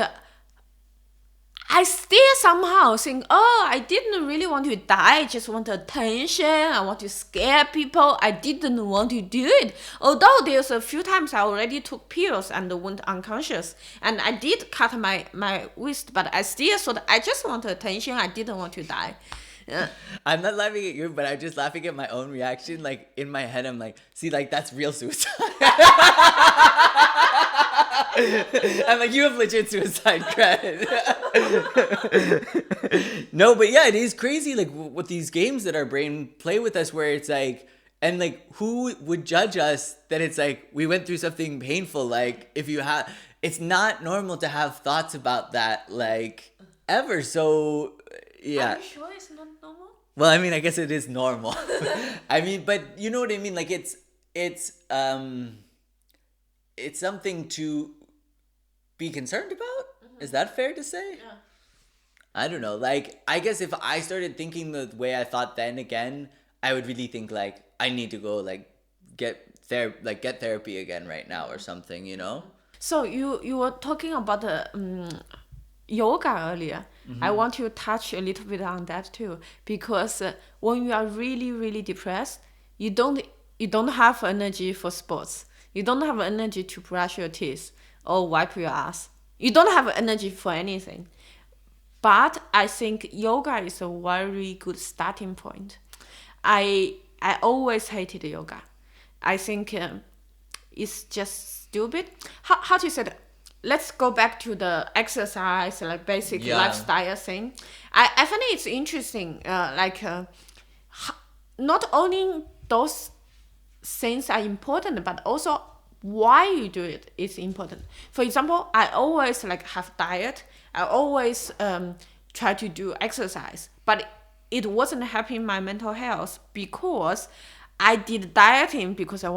A: I still somehow think, I didn't really want to die. I just want attention. I want to scare people. I didn't want to do it. Although there's a few times I already took pills and went unconscious. And I did cut my wrist, but I still thought I just want attention. I didn't want to die.
B: I'm not laughing at you, but I'm just laughing at my own reaction. Like in my head, I'm like, see, like that's real suicide. I'm like, you have legit suicide credit. No, but yeah, it is crazy. Like with these games that our brain play with us, where it's like, and like, who would judge us that it's like we went through something painful? Like if you have, it's not normal to have thoughts about that, like ever. So yeah.
A: Are you sure it's not normal?
B: Well, I mean, I guess it is normal. I mean, but you know what I mean? Like it's something to be concerned about. Is that fair to say?
A: Yeah.
B: I don't know. Like, I guess if I started thinking the way I thought then again, I would really think like I need to go like get therapy again right now or something,
A: So you were talking about yoga earlier. I want to touch a little bit on that too, because when you are really, really depressed, you don't have energy for sports. You don't have energy to brush your teeth or wipe your ass. You don't have energy for anything. But I think yoga is a very good starting point. I always hated yoga. I think it's just stupid. How to say that? Let's go back to the exercise, like basic lifestyle thing. I find it's interesting. Not only those things are important, but also why you do it is important. For example, I always like have diet. I always try to do exercise, but it wasn't helping my mental health because I did dieting because I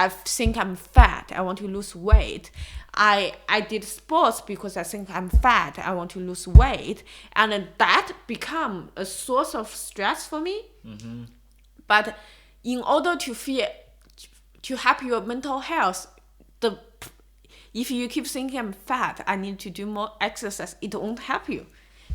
A: think I'm fat. I want to lose weight. I did sports because I think I'm fat. I want to lose weight, and that become a source of stress for me. Mm-hmm. But in order to help your mental health, if you keep thinking I'm fat, I need to do more exercise, it won't help you.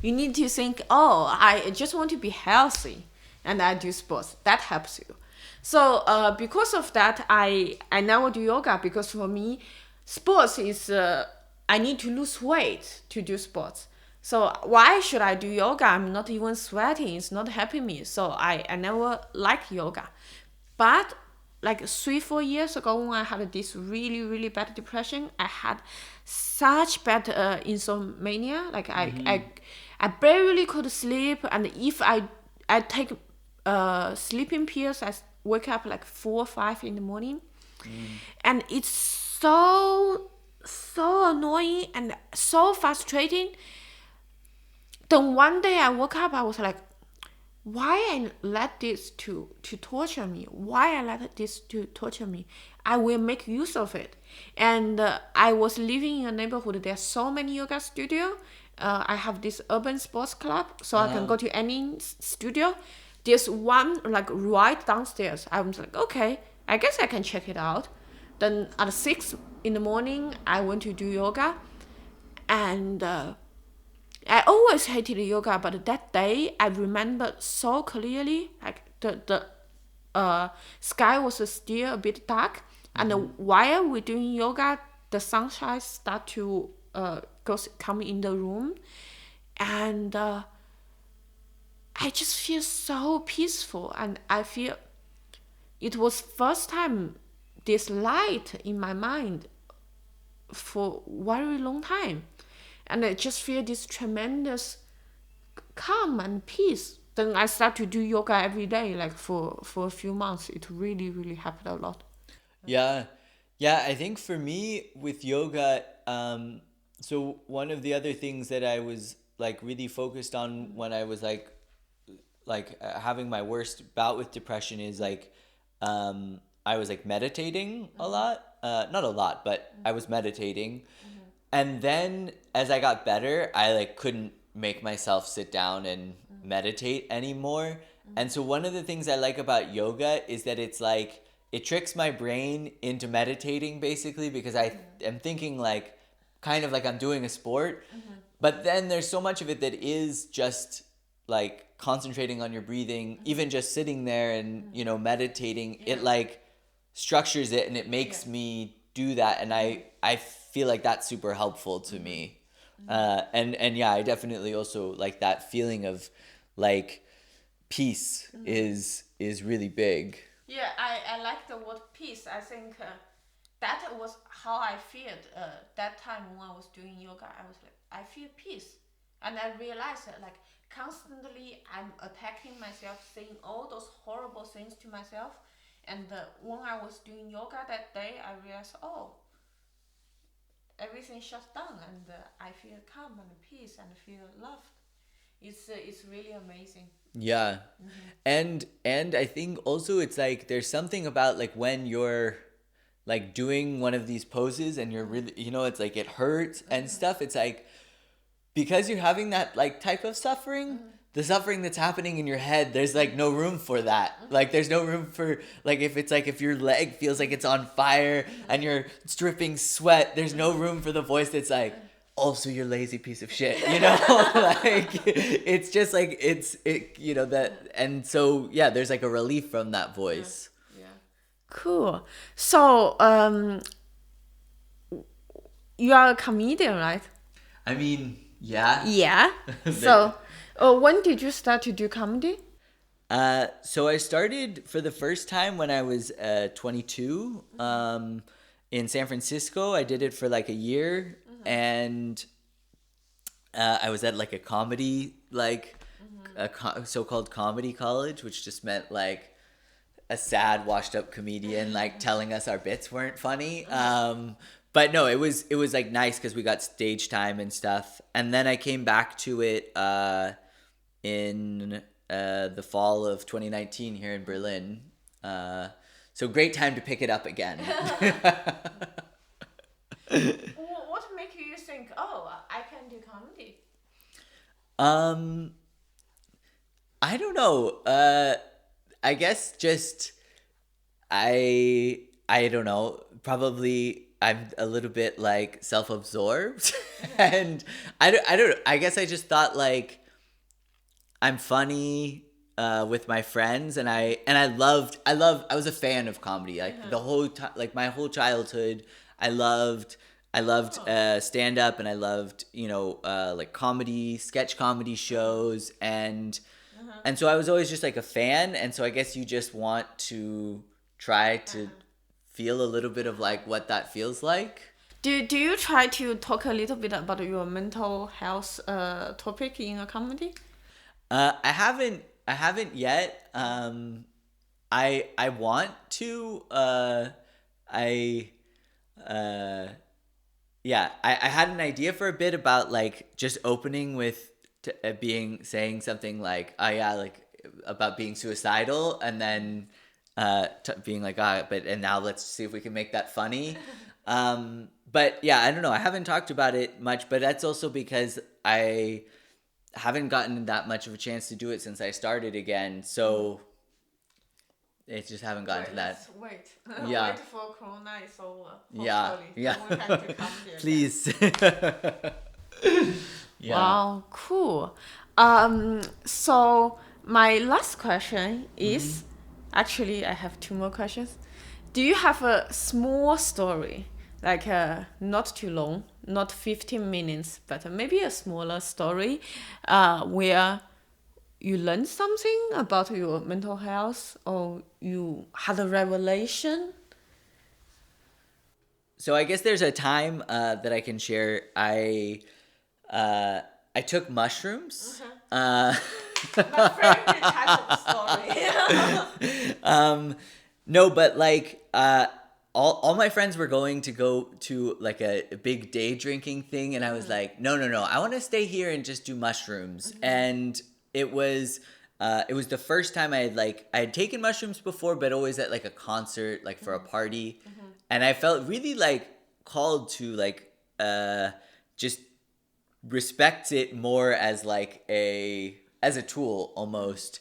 A: You need to think, I just want to be healthy, and I do sports. That helps you. So because of that, I never do yoga, because for me, sports is I need to lose weight to do sports. So why should I do yoga? I'm not even sweating. It's not helping me. So I never like yoga. But like 3-4 years ago, when I had this really, really bad depression, I had such bad insomnia. Like I barely could sleep, and if I take sleeping pills, I wake up like 4 or 5 in the morning, and it's so annoying and so frustrating. Then one day I woke up, I was like, why I let this to torture me? Why I let this to torture me? I will make use of it. And I was living in a neighborhood. There are so many yoga studio. I have this urban sports club, so I can go to any studio. There's one like right downstairs. I was like, okay, I guess I can check it out. Then at 6 in the morning, I went to do yoga. And I always hated yoga, but that day I remember so clearly, like the sky was still a bit dark, and while we're doing yoga, the sunshine start to come in the room, and I just feel so peaceful, and I feel it was first time this light in my mind for very long time, and I just feel this tremendous calm and peace. Then I start to do yoga every day, like for a few months. It really helped a lot.
B: Yeah. Yeah, I think for me with yoga, so one of the other things that I was like really focused on when I was having my worst bout with depression is I was like meditating a lot. Not a lot, but I was meditating. And then as I got better, I like couldn't make myself sit down and meditate anymore. And so one of the things I like about yoga is that it's like it tricks my brain into meditating basically because I am thinking like kind of like I'm doing a sport. But then there's so much of it that is just like concentrating on your breathing, even just sitting there and, meditating, it like structures it and it makes me do that. And I feel like that's super helpful to me. And yeah, I definitely also like that feeling of like peace is really big.
A: Yeah, I like the word peace. I think that was how I felt that time when I was doing yoga. I was like, I feel peace. And I realized that like constantly I'm attacking myself, saying all those horrible things to myself. And when I was doing yoga that day, I realized, oh, everything shuts down and I feel calm and peace and feel loved. It's really amazing.
B: Yeah. And I think also it's like there's something about like when you're like doing one of these poses and you're really, it's like it hurts and stuff. It's like because you're having that like type of suffering, the suffering that's happening in your head, there's like no room for that. Like there's no room for like if it's like if your leg feels like it's on fire and you're dripping sweat, there's no room for the voice that's like, also you're lazy piece of shit, like it's just like that. And so yeah, there's like a relief from that voice.
A: Yeah. Cool. So you are a comedian, right?
B: I mean, yeah.
A: Yeah. So when did you start to do comedy?
B: So I started for the first time when I was 22 in San Francisco. I did it for like a year, and I was at like a comedy so-called comedy college, which just meant like a sad, washed-up comedian like telling us our bits weren't funny. But no, it was like nice because we got stage time and stuff. And then I came back to it in the fall of 2019 here in Berlin. So great time to pick it up again.
A: What made you think, oh, I can do comedy?
B: I don't know. I guess just I don't know. Probably I'm a little bit like self-absorbed, and I don't know. I guess I just thought like I'm funny with my friends, and I was a fan of comedy like the whole time, like my whole childhood. I loved stand up, and I loved like comedy, sketch comedy shows, and so I was always just like a fan. And so I guess you just want to try to feel a little bit of like what that feels like.
A: Do you try to talk a little bit about your mental health topic in a comedy?
B: I haven't yet. I want to. I Yeah, I had an idea for a bit about like just opening with saying something like, oh yeah, like about being suicidal, and then being like, and now let's see if we can make that funny. But yeah, I don't know. I haven't talked about it much, but that's also because I haven't gotten that much of a chance to do it since I started again. So it just haven't gotten to that.
A: Wait.
B: Yeah.
A: Wait for Corona is over.
B: Yeah.
A: Hopefully.
B: Yeah.
A: Then we have to come here.
B: Please. Yeah.
A: Wow, cool. So my last question is actually I have two more questions. Do you have a small story, like not too long, not 15 minutes, but maybe a smaller story, where you learned something about your mental health or you had a revelation?
B: So I guess there's a time that I can share. Uh, I took mushrooms.
A: My favorite type of story.
B: No, but like all my friends were going to go to like a big day drinking thing, and I was like, no, no, no, I want to stay here and just do mushrooms. And it was the first time I had taken mushrooms before, but always at like a concert, like for a party, and I felt really like called to like just respect it more as like a tool almost.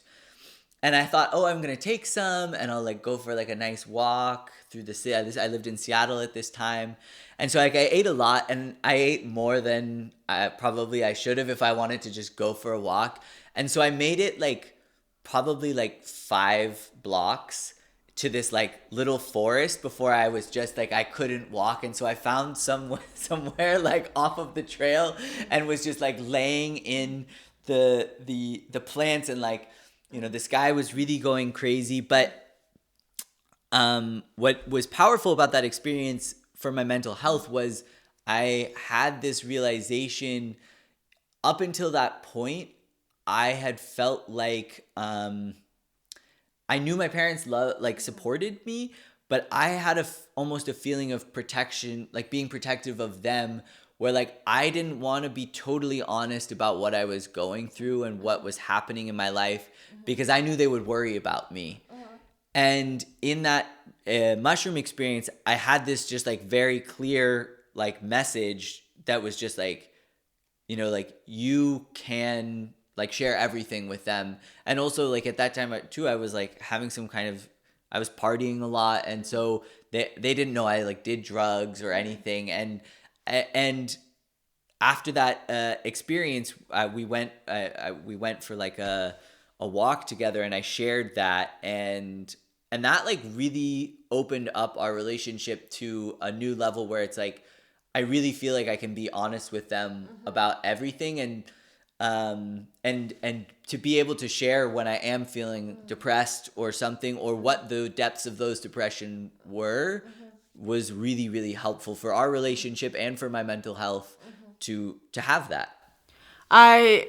B: And I thought, oh, I'm gonna take some, and I'll like go for like a nice walk through the city. I lived in Seattle at this time, and so like I ate a lot, and I ate more than probably I should have if I wanted to just go for a walk. And so I made it like probably like 5 blocks to this like little forest before I was just like I couldn't walk, and so I found somewhere like off of the trail and was just like laying in the plants, and like the sky was really going crazy. But what was powerful about that experience for my mental health was I had this realization. Up until that point, I had felt like I knew my parents supported me, but I had almost a feeling of protection, like being protective of them, where like I didn't want to be totally honest about what I was going through and what was happening in my life, because I knew they would worry about me. And in that mushroom experience, I had this just like very clear like message that was just like, like you can like share everything with them. And also like at that time too, I was like having some kind of, I was partying a lot, and so they didn't know I like did drugs or anything. And after that experience, we went for like a walk together, and I shared that, and that like really opened up our relationship to a new level where it's like I really feel like I can be honest with them about everything, and to be able to share when I am feeling depressed or something, or what the depths of those depression were, was really really helpful for our relationship and for my mental health to have that.
A: I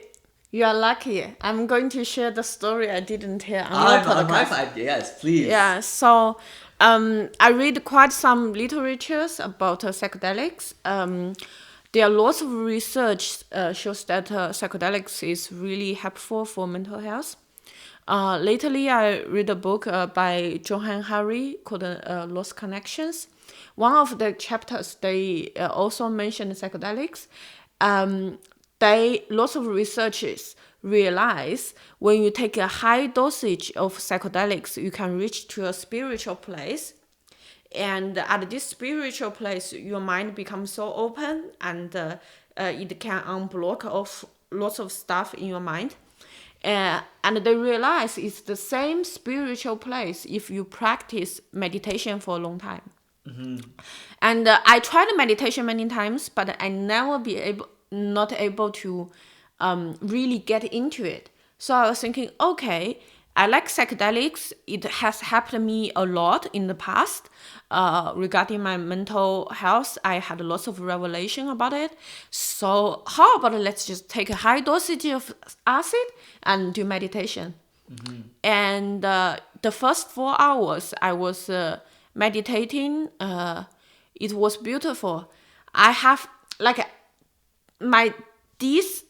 A: You are lucky. I'm going to share the story I didn't hear on your
B: On my
A: podcast.
B: side, yes, please.
A: Yeah, so I read quite some literatures about psychedelics. There are lots of research shows that psychedelics is really helpful for mental health. Lately, I read a book by Johan Hari called Lost Connections. One of the chapters, they also mentioned psychedelics. They lots of researchers realize when you take a high dosage of psychedelics, you can reach to a spiritual place. And at this spiritual place, your mind becomes so open, and it can unblock of lots of stuff in your mind. And they realize it's the same spiritual place if you practice meditation for a long time. And I tried meditation many times, but I never not able to really get into it. So I was thinking, okay, I like psychedelics. It has helped me a lot in the past regarding my mental health. I had lots of revelation about it. So how about let's just take a high dosage of acid and do meditation. And the first 4 hours I was meditating. It was beautiful. I have like my this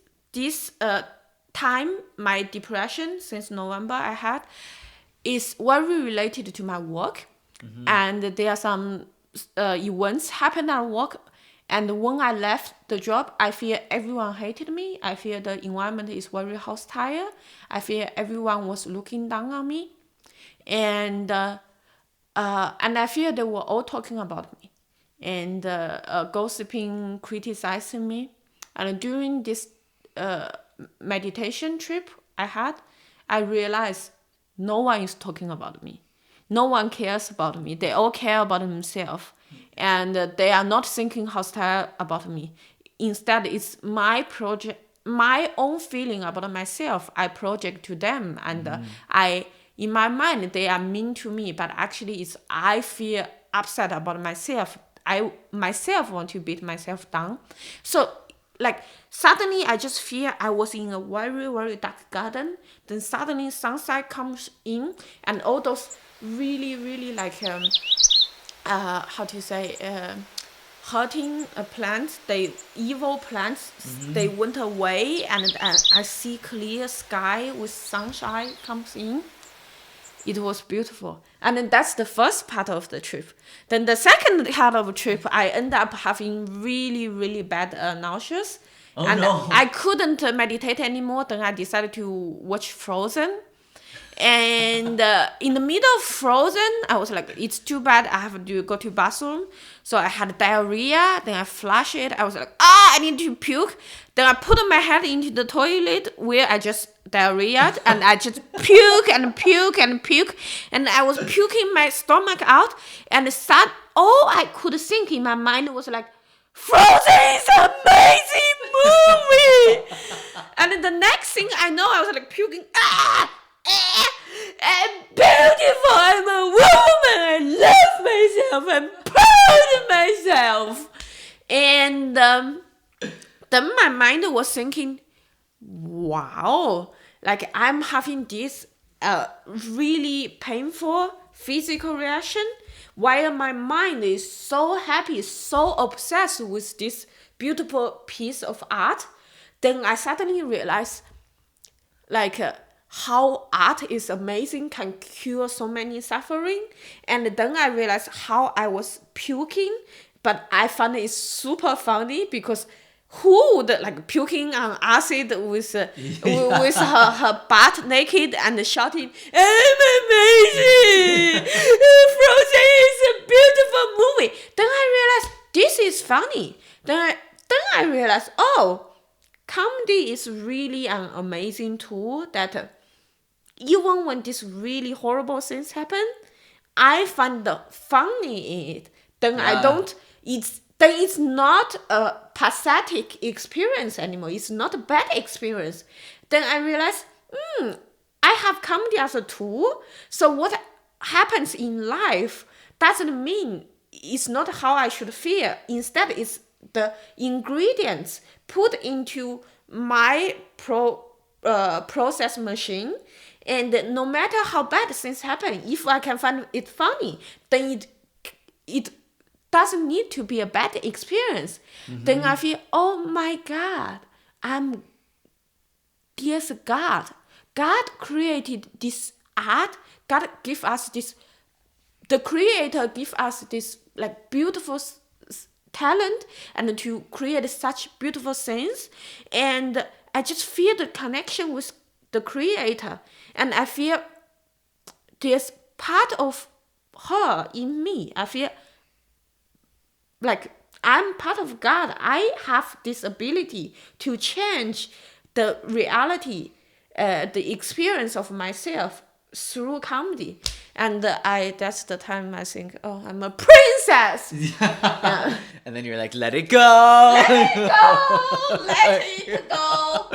A: time, my depression since November I had is very related to my work. And there are some events happen at work, and when I left the job, I feel everyone hated me. I feel the environment is very hostile. I feel everyone was looking down on me, and I feel they were all talking about me and gossiping, criticizing me. And during this meditation trip I had, I realized no one is talking about me. No one cares about me. They all care about themselves. And they are not thinking hostile about me. Instead, it's my project, my own feeling about myself I project to them. And in my mind, they are mean to me. But actually, it's I feel upset about myself. I myself want to beat myself down. So like suddenly I just feel I was in a very, very dark garden. Then suddenly sunlight comes in and all those really, really like how to say hurting plants, they evil plants, they went away, and I see clear sky with sunshine comes in. It was beautiful. And then that's the first part of the trip. Then the second part of the trip, I end up having really, really bad nausea.
B: Oh,
A: and
B: no.
A: I couldn't meditate anymore. Then I decided to watch Frozen. And in the middle of Frozen, I was like, it's too bad. I have to go to bathroom. So I had diarrhea. Then I flushed it. I was like, I need to puke. Then I put my head into the toilet where I just diarrhea, and I just puke and puke and puke. And I was puking my stomach out. And all I could think in my mind was like, Frozen is an amazing movie. And the next thing I know, I was like puking. I'm beautiful. I'm a woman. I love myself. I'm proud of myself. And then my mind was thinking, wow, like I'm having this really painful physical reaction while my mind is so happy, so obsessed with this beautiful piece of art. Then I suddenly realized like how art is amazing, can cure so many suffering. And then I realized how I was puking, but I found it super funny because who would like puking on acid with her butt naked and shouting, I'm amazing! Frozen is a beautiful movie. Then I realized this is funny. Then I realized, comedy is really an amazing tool that even when these really horrible things happen, I find the funny in it. Then it's not a pathetic experience anymore. It's not a bad experience. Then I realized, I have comedy as a tool. So what happens in life doesn't mean it's not how I should feel. Instead, it's the ingredients put into my process machine. And no matter how bad things happen, if I can find it funny, then it doesn't need to be a bad experience. Then I feel, oh my God, there's a God. God created this art. God give us this. The Creator give us this like beautiful talent and to create such beautiful things. And I just feel the connection with the Creator, and I feel there's part of her in me. I feel like I'm part of God. I have this ability to change the reality, the experience of myself through comedy. And that's the time I think, I'm a princess. Yeah.
B: And then you're like, let it go.
A: Let it go.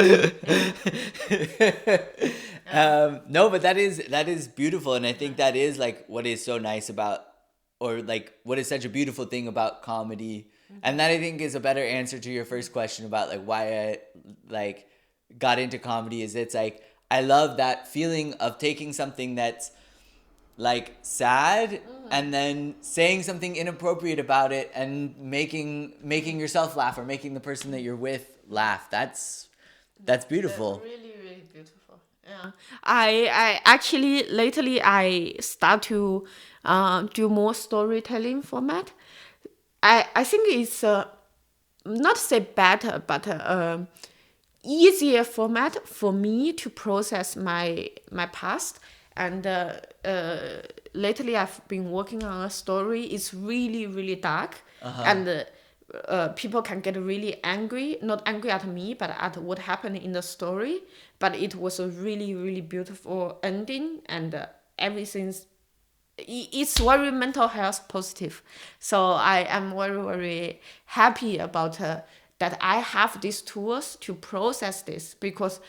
B: No, but that is beautiful. And I think that is like what is so nice about, or like what is such a beautiful thing about comedy. And that I think is a better answer to your first question about like why I like got into comedy, is it's like I love that feeling of taking something that's like sad and then saying something inappropriate about it and making yourself laugh or making the person that you're with laugh. That's beautiful.
A: Really, really beautiful. Yeah. I actually lately I start to do more storytelling format. I think it's not say better, but easier format for me to process my past. And lately I've been working on a story. It's really, really dark. And people can get really angry, not angry at me, but at what happened in the story. But it was a really, really beautiful ending, and everything's it's very mental health positive. So I am very, very happy about that I have these tools to process this, because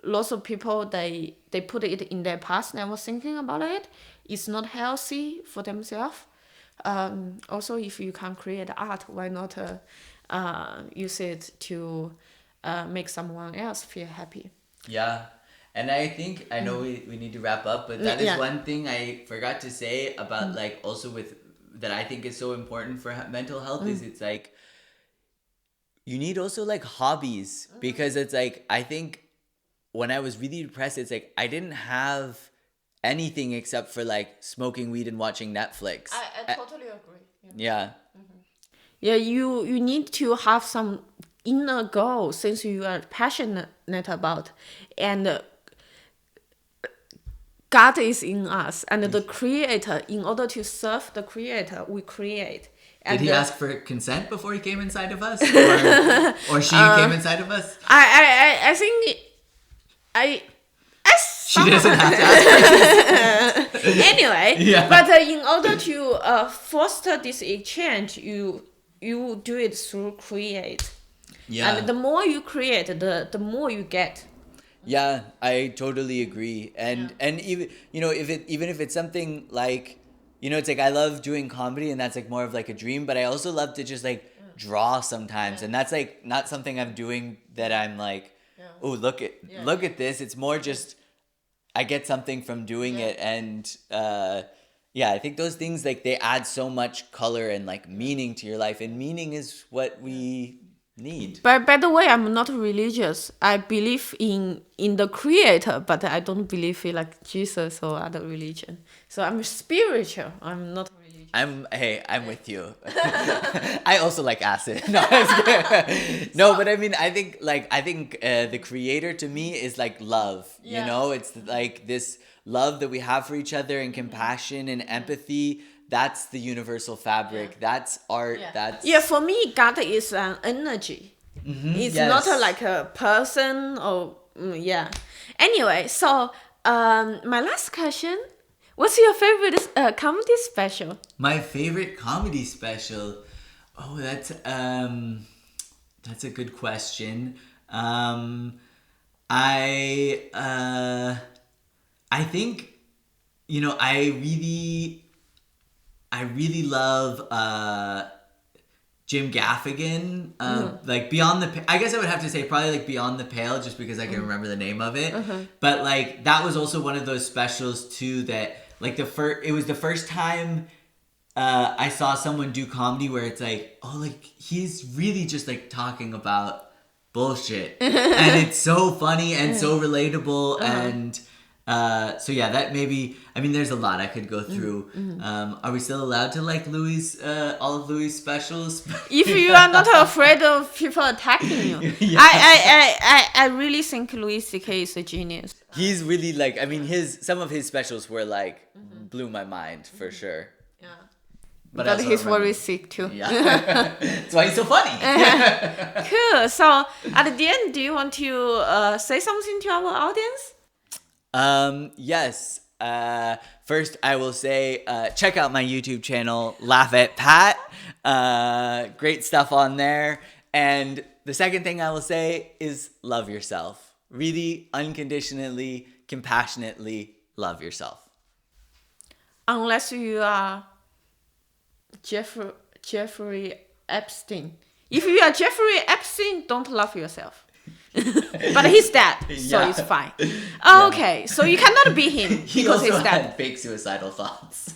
A: lots of people, they put it in their past, never thinking about it. It's not healthy for themselves. Also, if you can create art, why not use it to make someone else feel happy?
B: Yeah. And I think, I know we need to wrap up, but that is one thing I forgot to say about like also with that I think is so important for mental health is it's like you need also like hobbies, because it's like I think when I was really depressed, it's like I didn't have anything except for like smoking weed and watching Netflix.
A: I totally agree.
B: Yeah.
A: Yeah, you need to have some inner goal since you are passionate about, and God is in us, and the creator, in order to serve the creator, we create. And
B: did he ask for consent before he came inside of us? Or she came inside of us?
A: I think
B: she doesn't have to ask for consent.
A: Anyway, but in order to foster this exchange, you do it through create.
B: Yeah.
A: And the more you create, the more you get.
B: Yeah, I totally agree. And even even if it's something like, it's like I love doing comedy, and that's like more of like a dream, but I also love to just like draw sometimes, and that's like not something I'm doing that I'm like, oh, look at this. It's more just I get something from doing it, and I think those things, like, they add so much color and like meaning to your life, and meaning is what we need.
A: But by the way, I'm not religious. I believe in the creator, but I don't believe in like Jesus or other religion. So I'm spiritual. I'm not religious.
B: I'm with you. I also like acid. No, I'm just kidding. No, but I mean, I think the creator to me is like love. You know, it's like this love that we have for each other, and compassion and empathy. That's the universal fabric. That's art. That's
A: for me, God is an energy. It's not like a person or Anyway, so my last question: what's your favorite comedy special?
B: My favorite comedy special. Oh, that's a good question. I think, I really love Jim Gaffigan, like Beyond the I guess I would have to say probably like Beyond the Pale, just because I can remember the name of it. But like that was also one of those specials too that like it was the first time I saw someone do comedy where it's like, oh, like he's really just like talking about bullshit, and it's so funny and so relatable, and that maybe, I mean, there's a lot I could go through. Are we still allowed to like all of Louis' specials?
A: If you are not afraid of people attacking you. I really think Louis C.K. is a genius.
B: He's really like, I mean, some of his specials were like, blew my mind for sure.
A: Yeah.
B: But
A: he's very sick too.
B: Yeah. That's why he's so funny.
A: Cool. So at the end, do you want to say something to our audience?
B: Yes. First I will say, check out my YouTube channel, Laugh at Pat. Great stuff on there. And the second thing I will say is love yourself. Really unconditionally, compassionately love yourself.
A: Unless you are Jeffrey Epstein. If you are Jeffrey Epstein, don't love yourself. But he's dead, so it's fine. Okay, so you cannot be him because he's dead.
B: Had fake suicidal thoughts.